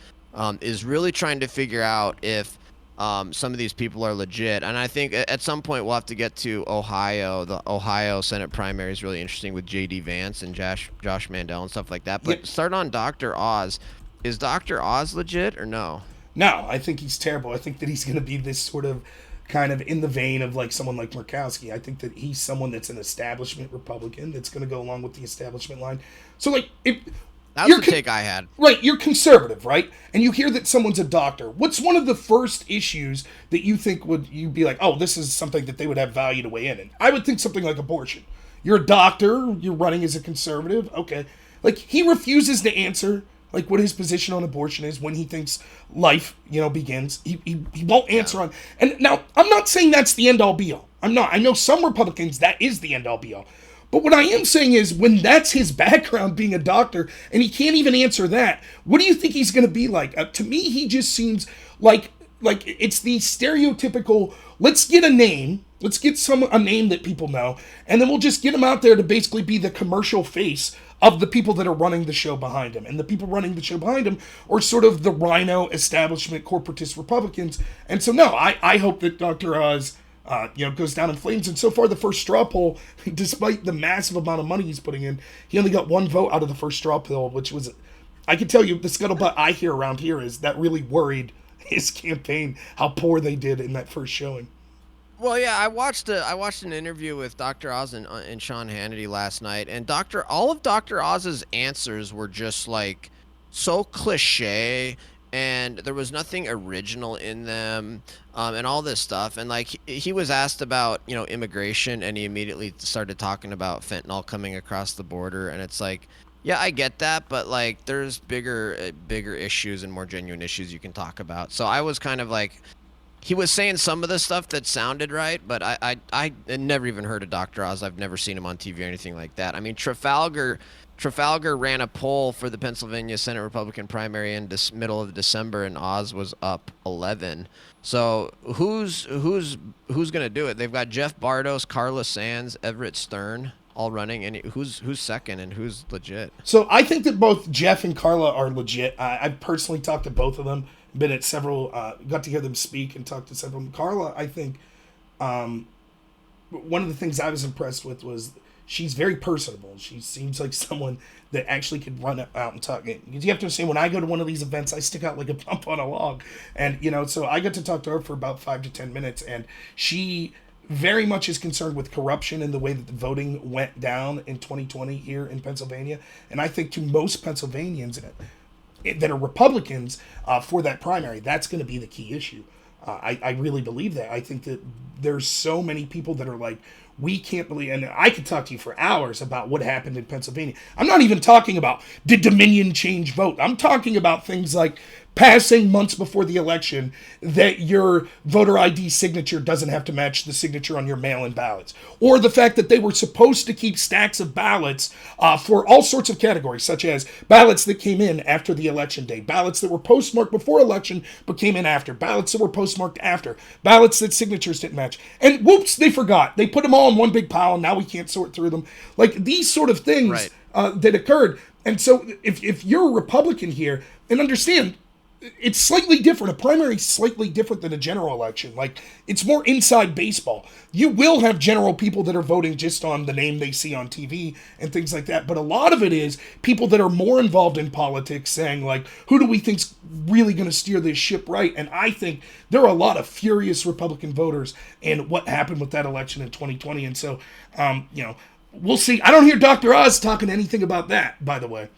is really trying to figure out if some of these people are legit. And I think at some point we'll have to get to Ohio. The Ohio Senate primary is really interesting with J.D. Vance and Josh Mandel and stuff like that. Yep. But start on Dr. Oz. Is Dr. Oz legit or no? No, I think he's terrible. I think that he's going to be this sort of kind of in the vein of like someone like Murkowski. I think that he's someone that's an establishment Republican that's going to go along with the establishment line. So like if That was you're the take I had. right, you're conservative, right? And you hear that someone's a doctor. What's one of the first issues that you think would you be like, "Oh, this is something that they would have value to weigh in?" And I would think something like abortion. You're a doctor, you're running as a conservative. Okay. Like he refuses to answer like what his position on abortion is when he thinks life, begins. He won't answer Yeah. on. And now I'm not saying that's the end all be all. I'm not. I know some Republicans that is the end all be all. But what I am saying is when that's his background being a doctor and he can't even answer that, what do you think he's going to be like? To me he just seems like it's the stereotypical let's get a name, let's get a name that people know, and then we'll just get him out there to basically be the commercial face of the people that are running the show behind him. And the people running the show behind him are sort of the rhino establishment corporatist Republicans. And so no, I hope that Dr. Oz goes down in flames. And so far, the first straw poll, despite the massive amount of money he's putting in, he only got one vote out of the first straw poll, which was, I can tell you, the scuttlebutt I hear around here is that really worried his campaign, how poor they did in that first showing. Well, yeah, I watched an interview with Dr. Oz and Sean Hannity last night, and all of Dr. Oz's answers were just like so cliche, and there was nothing original in them, and all this stuff. And like he was asked about immigration, and he immediately started talking about fentanyl coming across the border, and it's like. Yeah, I get that, but like, there's bigger issues and more genuine issues you can talk about. So I was kind of like, he was saying some of the stuff that sounded right, but I had never even heard of Dr. Oz. I've never seen him on TV or anything like that. I mean, Trafalgar ran a poll for the Pennsylvania Senate Republican primary in this middle of December, and Oz was up 11. So who's gonna do it? They've got Jeff Bardos, Carla Sands, Everett Stern all running, and who's second and who's legit? So I think that both Jeff and Carla are legit. I've personally talked to both of them, been at several, got to hear them speak and talk to several. Carla, I think, one of the things I was impressed with was she's very personable. She seems like someone that actually could run out and talk. You have to say, when I go to one of these events, I stick out like a bump on a log, and so I got to talk to her for about 5 to 10 minutes, and she very much is concerned with corruption and the way that the voting went down in 2020 here in Pennsylvania. And I think to most Pennsylvanians that are Republicans for that primary, that's going to be the key issue. I really believe that. I think that there's so many people that are like, we can't believe, and I could talk to you for hours about what happened in Pennsylvania. I'm not even talking about did Dominion change vote. I'm talking about things like passing months before the election that your voter ID signature doesn't have to match the signature on your mail-in ballots, or the fact that they were supposed to keep stacks of ballots for all sorts of categories, such as ballots that came in after the election day, ballots that were postmarked before election but came in after, ballots that were postmarked after, ballots that signatures didn't match, and whoops, they forgot. They put them all in one big pile, and now we can't sort through them. Like, these sort of things that occurred. And so if you're a Republican here, and understand, it's slightly different. A primary is slightly different than a general election. Like, it's more inside baseball. You will have general people that are voting just on the name they see on TV and things like that. But a lot of it is people that are more involved in politics saying, like, who do we think's really going to steer this ship right? And I think there are a lot of furious Republican voters in what happened with that election in 2020. And so, we'll see. I don't hear Dr. Oz talking anything about that, by the way.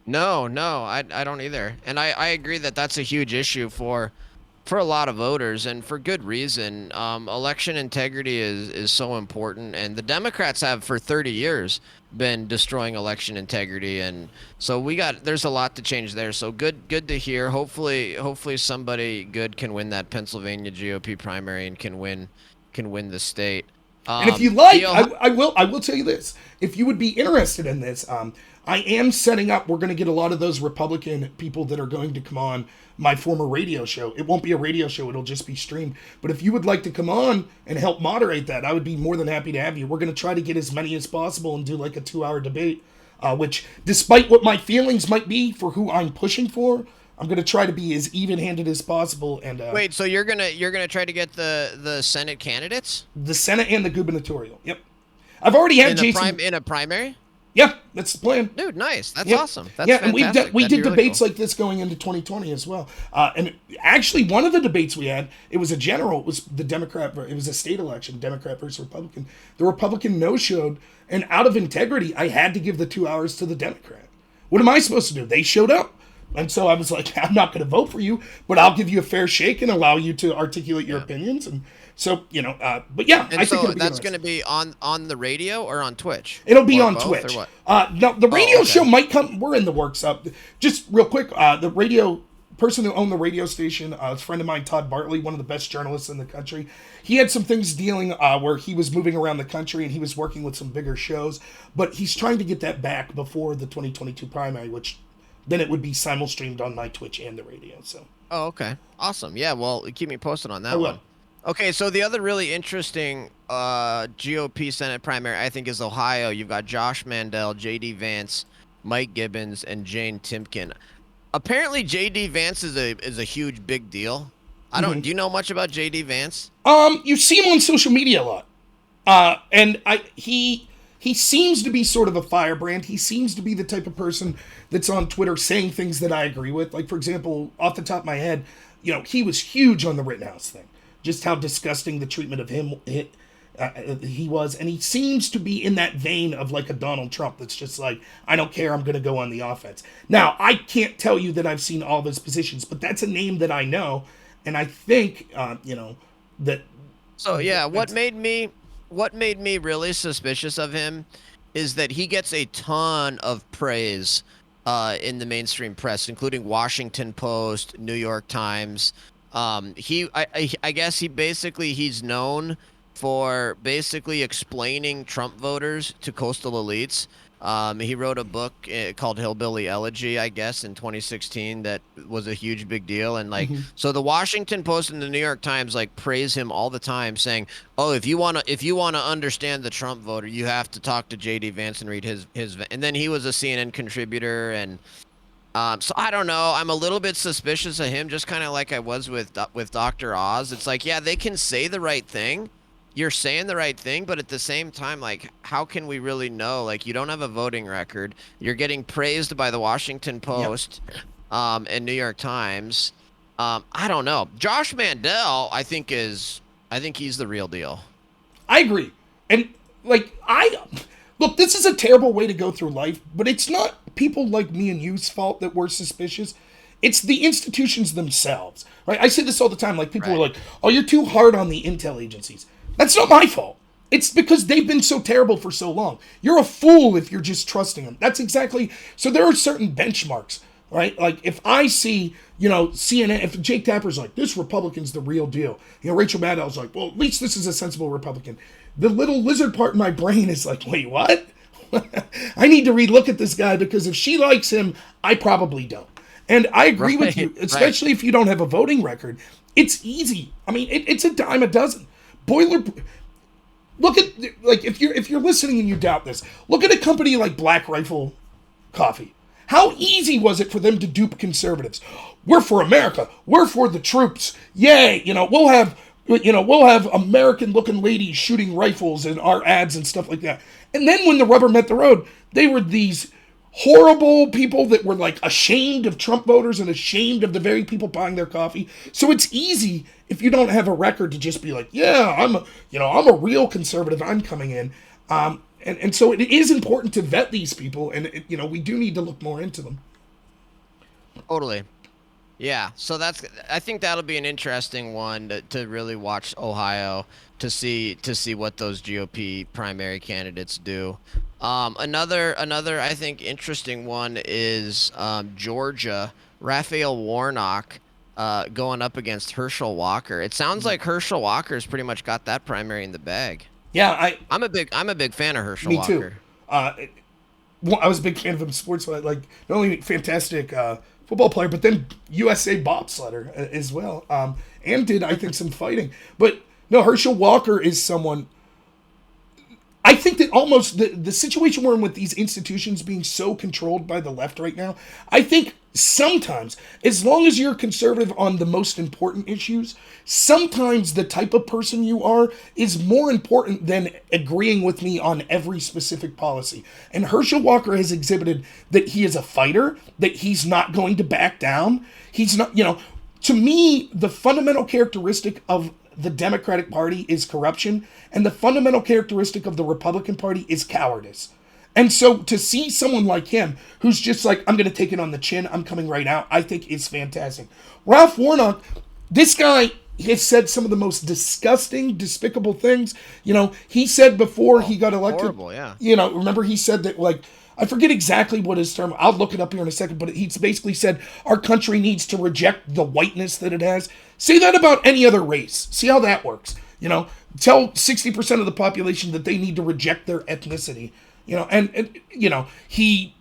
No, I don't either. And I agree that that's a huge issue for a lot of voters, and for good reason. Election integrity is so important, and the Democrats have for 30 years been destroying election integrity, and so there's a lot to change there. So good to hear. Hopefully somebody good can win that Pennsylvania GOP primary and can win the state. And if you like, I will tell you this. If you would be interested in this, I am setting up, we're going to get a lot of those Republican people that are going to come on my former radio show. It won't be a radio show, it'll just be streamed. But if you would like to come on and help moderate that, I would be more than happy to have you. We're going to try to get as many as possible and do like a 2-hour debate, which, despite what my feelings might be for who I'm pushing for, I'm going to try to be as even-handed as possible. And wait, so you're gonna try to get the Senate candidates? The Senate and the gubernatorial. Yep. I've already had Jason in a primary. Yeah, that's the plan. Dude, nice. That's awesome. That's fantastic. And we did really debates cool. like this going into 2020 as well. And actually, one of the debates we had, it was a general. It was the Democrat. It was a state election, Democrat versus Republican. The Republican no-showed, and out of integrity, I had to give the 2 hours to the Democrat. What am I supposed to do? They showed up. And so I was like, I'm not going to vote for you, but I'll give you a fair shake and allow you to articulate your opinions. And so, but yeah, and I so think that's going to be on the radio or on Twitch? It'll be or on both, Twitch. Or what? No, the radio show might come. We're in the works up. Just real quick, the radio person who owned the radio station, a friend of mine, Todd Bartley, one of the best journalists in the country. He had some things dealing where he was moving around the country and he was working with some bigger shows, but he's trying to get that back before the 2022 primary, which then it would be simul-streamed on my Twitch and the radio. So. Oh, okay. Awesome. Yeah, well, keep me posted on that I will. one. Okay, so the other really interesting GOP Senate primary, I think, is Ohio. You've got Josh Mandel, J.D. Vance, Mike Gibbons, and Jane Timken. Apparently, J.D. Vance is a huge big deal. Do you know much about J.D. Vance? You see him on social media a lot. And he seems to be sort of a firebrand. He seems to be the type of person that's on Twitter saying things that I agree with. Like, for example, off the top of my head, he was huge on the Rittenhouse thing. Just how disgusting the treatment of him he was. And he seems to be in that vein of like a Donald Trump that's just like, I don't care, I'm going to go on the offense. Now, I can't tell you that I've seen all of his positions, but that's a name that I know. And I think, that... So, yeah, what made me really suspicious of him is that he gets a ton of praise in the mainstream press, including Washington Post, New York Times. I guess he's known for basically explaining Trump voters to coastal elites. He wrote a book called Hillbilly Elegy, I guess, in 2016 that was a huge big deal. And so the Washington Post and the New York Times praise him all the time, saying, "Oh, if you wanna understand the Trump voter, you have to talk to J.D. Vance and read his." And then he was a CNN contributor, and so I don't know. I'm a little bit suspicious of him, just kind of like I was with Dr. Oz. It's like, yeah, they can say the right thing, you're saying the right thing, but at the same time, like, how can we really know? Like, you don't have a voting record. You're getting praised by the Washington Yep. Post, and New York Times. I don't know. Josh Mandel, I think he's the real deal. I agree. And like I look, this is a terrible way to go through life, but it's not people like me and you's fault that we're suspicious. It's the institutions themselves. Right? I say this all the time. Like people are Right. like, "Oh, you're too hard on the intel agencies." That's not my fault. It's because they've been so terrible for so long. You're a fool if you're just trusting them. That's exactly. So there are certain benchmarks, right? Like if I see, CNN, if Jake Tapper's like, this Republican's the real deal, Rachel Maddow's like, well, at least this is a sensible Republican. The little lizard part in my brain is like, wait, what? I need to relook at this guy because if she likes him, I probably don't. And I agree with Right. you, Right. especially if you don't have a voting record. It's easy. I mean, it's a dime a dozen. Boiler. Look at like if you're listening and you doubt this, look at a company like Black Rifle Coffee. How easy was it for them to dupe conservatives? We're for America. We're for the troops. Yay! We'll have American-looking ladies shooting rifles in our ads and stuff like that. And then when the rubber met the road, they were these horrible people that were like ashamed of Trump voters and ashamed of the very people buying their coffee. So it's easy if you don't have a record to just be like, yeah, I'm a real conservative. I'm coming in. And so it is important to vet these people, and we do need to look more into them. Totally. Yeah, so I think that'll be an interesting one to really watch Ohio to see what those GOP primary candidates do. Another I think interesting one is Georgia. Raphael Warnock going up against Herschel Walker. It sounds like Herschel Walker's pretty much got that primary in the bag. Yeah, I I'm a big fan of Herschel me too. Walker. Uh, I was a big fan of him sports, like not only fantastic football player, but then USA bobsledder as well, and did I think some fighting. But no, Herschel Walker is someone. I think that almost the situation we're in with these institutions being so controlled by the left right now, I think sometimes, as long as you're conservative on the most important issues, sometimes the type of person you are is more important than agreeing with me on every specific policy. And Herschel Walker has exhibited that he is a fighter, that he's not going to back down. He's not, to me, the fundamental characteristic of the Democratic Party is corruption, and the fundamental characteristic of the Republican Party is cowardice. And so to see someone like him, who's just like, I'm going to take it on the chin, I'm coming right out, I think is fantastic. Ralph Warnock, this guy has said some of the most disgusting, despicable things. He said before he got elected, Horrible, yeah. remember he said that, like, I forget exactly what his term, I'll look it up here in a second, but he's basically said our country needs to reject the whiteness that it has. Say that about any other race. See how that works. Tell 60% of the population that they need to reject their ethnicity. He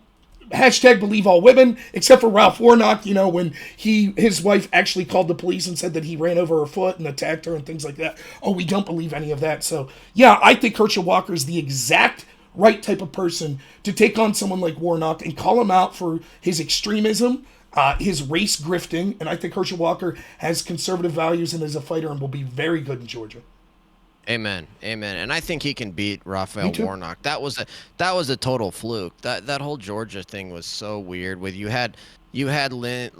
hashtag believe all women, except for Ralph Warnock, when his wife actually called the police and said that he ran over her foot and attacked her and things like that. Oh, we don't believe any of that. So, yeah, I think Herschel Walker is the exact right type of person to take on someone like Warnock and call him out for his extremism, his race grifting, and I think Herschel Walker has conservative values and is a fighter and will be very good in Georgia. Amen, amen. And I think he can beat Me Raphael too. Warnock. That was a total fluke. That whole Georgia thing was so weird. With you had Lynn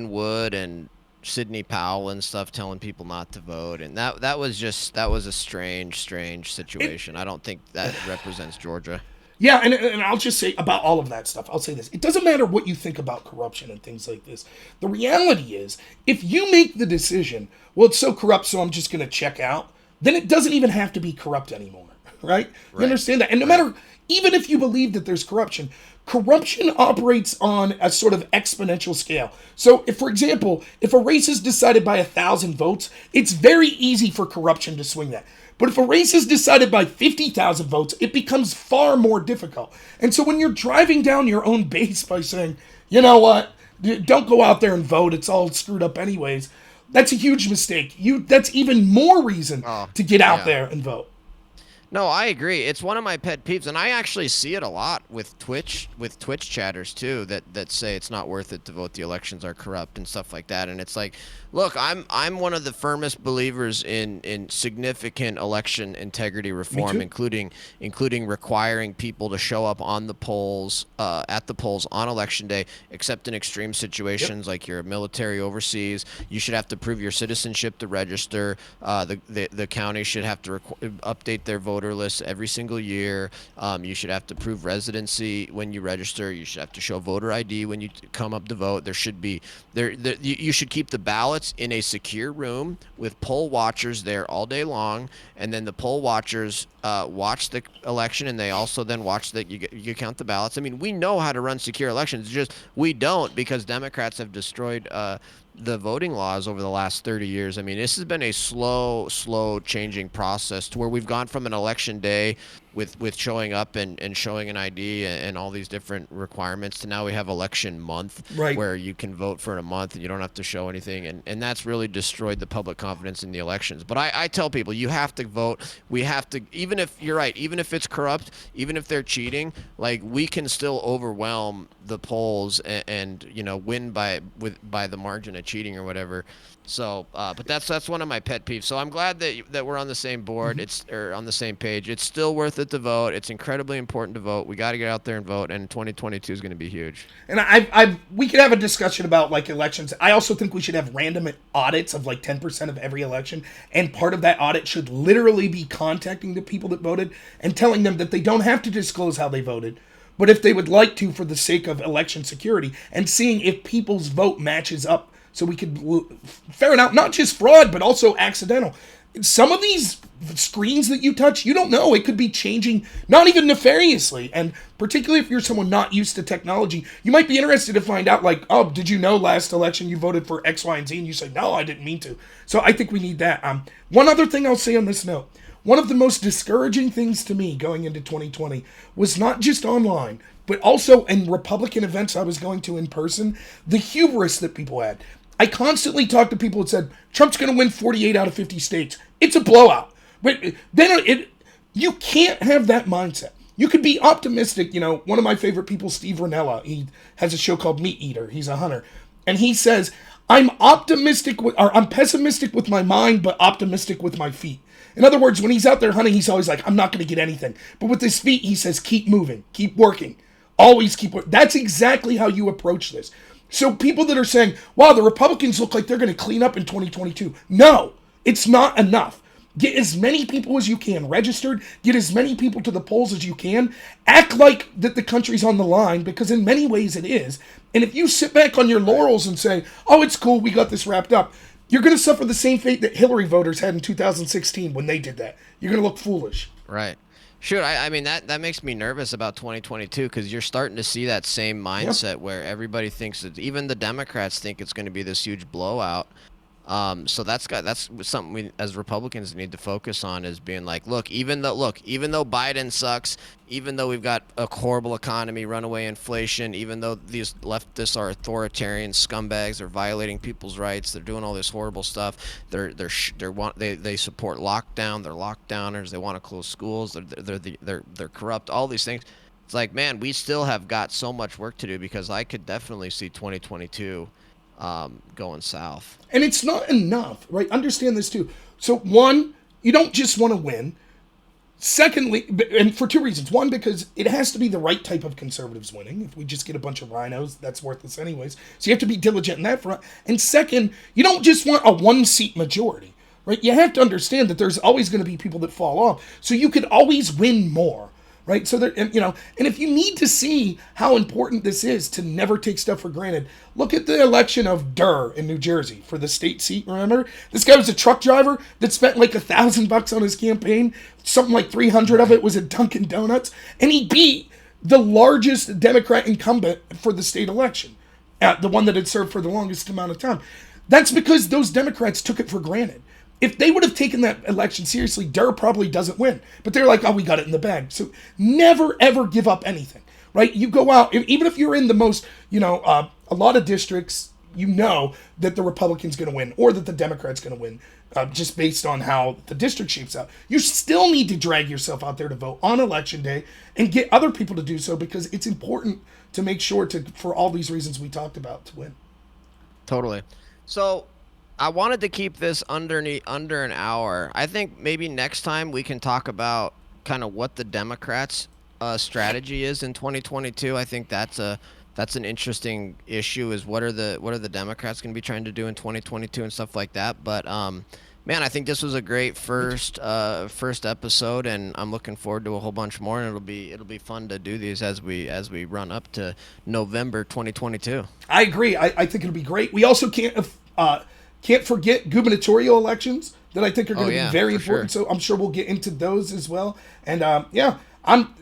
Wood and Sidney Powell and stuff telling people not to vote, and that was a strange It, situation. I don't think that represents Georgia. Yeah, and I'll just say about all of that stuff, I'll say this. It doesn't matter what you think about corruption and things like this. The reality is, if you make the decision, well, it's so corrupt, so I'm just going to check out, then it doesn't even have to be corrupt anymore, right? You Right, understand that? And no right. matter, even if you believe that there's corruption, corruption operates on a sort of exponential scale. So, if, for example, if a race is decided by 1,000 votes, it's very easy for corruption to swing that. But if a race is decided by 50,000 votes, it becomes far more difficult. And so when you're driving down your own base by saying, you know what, don't go out there and vote, it's all screwed up anyways, that's a huge mistake. That's even more reason Oh, to get out yeah. there and vote. No, I agree. It's one of my pet peeves, and I actually see it a lot with Twitch chatters too, that say it's not worth it to vote. The elections are corrupt and stuff like that. And it's like, look, I'm one of the firmest believers in significant election integrity Me reform, too. including requiring people to show up on the polls at the polls on election day, except in extreme Yep. situations like you're a military overseas. You should have to prove your citizenship to register. The county should have to update their voter list every single year. You should have to prove residency when you register. You should have to show voter ID when you come up to vote. There should be you should keep the ballots in a secure room with poll watchers there all day long, and then the poll watchers watch the election, and they also then watch that you count the ballots. I mean, we know how to run secure elections. It's just we don't because Democrats have destroyed the voting laws over the last 30 years. I mean, this has been a slow changing process to where we've gone from an election day with showing up and showing an ID and all these different requirements to now we have election month Right. where you can vote for a month and you don't have to show anything. And that's really destroyed the public confidence in the elections. But I tell people you have to vote. We have to, even if you're right, even if it's corrupt, even if they're cheating, like we can still overwhelm the polls and win by the margin of cheating or whatever. So, but that's one of my pet peeves. So I'm glad that we're on the same board. It's or on the same page. It's still worth it to vote. It's incredibly important to vote. We got to get out there and vote. And 2022 is going to be huge. And we could have a discussion about like elections. I also think we should have random audits of like 10% of every election, and part of that audit should literally be contacting the people that voted and telling them that they don't have to disclose how they voted, but if they would like to, for the sake of election security, and seeing if people's vote matches up, so we could ferret out not just fraud but also accidental. Some of these screens that you touch, you don't know. It could be changing, not even nefariously. And particularly if you're someone not used to technology, you might be interested to find out, like, oh, did you know last election you voted for X, Y, and Z? And you say, no, I didn't mean to. So I think we need that. One other thing I'll say on this note. One of the most discouraging things to me going into 2020 was not just online, but also in Republican events I was going to in person, the hubris that people had. I constantly talk to people that said Trump's going to win 48 out of 50 states. It's a blowout. But then you can't have that mindset. You could be optimistic. You know, one of my favorite people, Steve Ranella, he has a show called Meat Eater. He's a hunter. And he says, I'm pessimistic with my mind, but optimistic with my feet. In other words, when he's out there hunting, he's always like, I'm not going to get anything. But with his feet, he says, keep moving, keep working, always keep working. That's exactly how you approach this. So people that are saying, wow, the Republicans look like they're going to clean up in 2022. No, it's not enough. Get as many people as you can registered. Get as many people to the polls as you can. Act like that the country's on the line, because in many ways it is. And if you sit back on your laurels and say, oh, it's cool, we got this wrapped up, you're going to suffer the same fate that Hillary voters had in 2016 when they did that. You're going to look foolish. Right. Sure. I mean that makes me nervous about 2022 because you're starting to see that same Yeah. mindset where everybody thinks that even the Democrats think it's going to be this huge blowout. So that's something we as Republicans need to focus on is being like, even though Biden sucks, even though we've got a horrible economy, runaway inflation, even though these leftists are authoritarian scumbags, they're violating people's rights, they're doing all this horrible stuff. They support lockdown, they're lockdowners, they want to close schools, they're corrupt, all these things. It's like, man, we still have got so much work to do because I could definitely see 2022 going south. And it's not enough, right? Understand this too. So, one, you don't just want to win. Secondly, and for two reasons. One, because it has to be the right type of conservatives winning. If we just get a bunch of rhinos, that's worthless anyways. So you have to be diligent in that front. And second, you don't just want a one-seat majority, right? You have to understand that there's always going to be people that fall off. So you could always win more, right? So there, and if you need to see how important this is to never take stuff for granted, look at the election of Durr in New Jersey for the state seat. Remember, this guy was a truck driver that spent like $1,000 on his campaign. Something like 300 of it was at Dunkin' Donuts, and he beat the largest Democrat incumbent for the state election, the one that had served for the longest amount of time. That's because those Democrats took it for granted. If they would have taken that election seriously, Durr probably doesn't win. But they're like, oh, we got it in the bag. So never, ever give up anything, right? You go out, even if you're in the most, a lot of districts, you know that the Republican's going to win or that the Democrat's going to win. just based on how the district shapes out. You still need to drag yourself out there to vote on election day and get other people to do so, because it's important to make sure to, for all these reasons we talked about, to win. Totally. So I wanted to keep this under an hour. I think maybe next time we can talk about kind of what the Democrats' strategy is in 2022. I think that's an interesting issue. Is what are the Democrats going to be trying to do in 2022 and stuff like that. But man, I think this was a great first episode, and I'm looking forward to a whole bunch more. And it'll be fun to do these as we run up to November 2022. I agree. I think it'll be great. We also can't forget gubernatorial elections that I think are going to be very important. Sure. So I'm sure we'll get into those as well. And yeah, I'm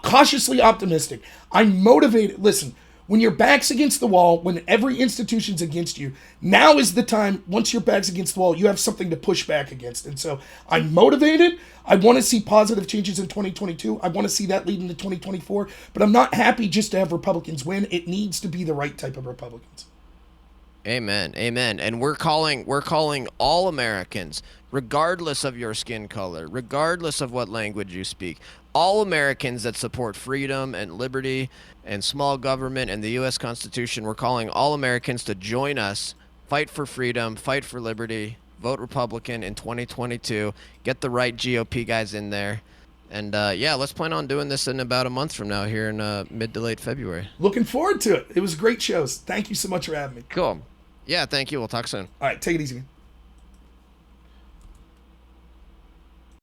cautiously optimistic. I'm motivated. Listen, when your back's against the wall, when every institution's against you, now is the time. Once your back's against the wall, you have something to push back against. And so I'm motivated. I want to see positive changes in 2022. I want to see that lead into 2024. But I'm not happy just to have Republicans win. It needs to be the right type of Republicans. Amen. Amen. And we're calling all Americans, regardless of your skin color, regardless of what language you speak, all Americans that support freedom and liberty and small government and the US Constitution. We're calling all Americans to join us, fight for freedom, fight for liberty, vote Republican in 2022, get the right GOP guys in there. And yeah, let's plan on doing this in about a month from now here in mid to late February. Looking forward to it. It was great shows. Thank you so much for having me. Cool. Yeah, thank you. We'll talk soon. All right, take it easy.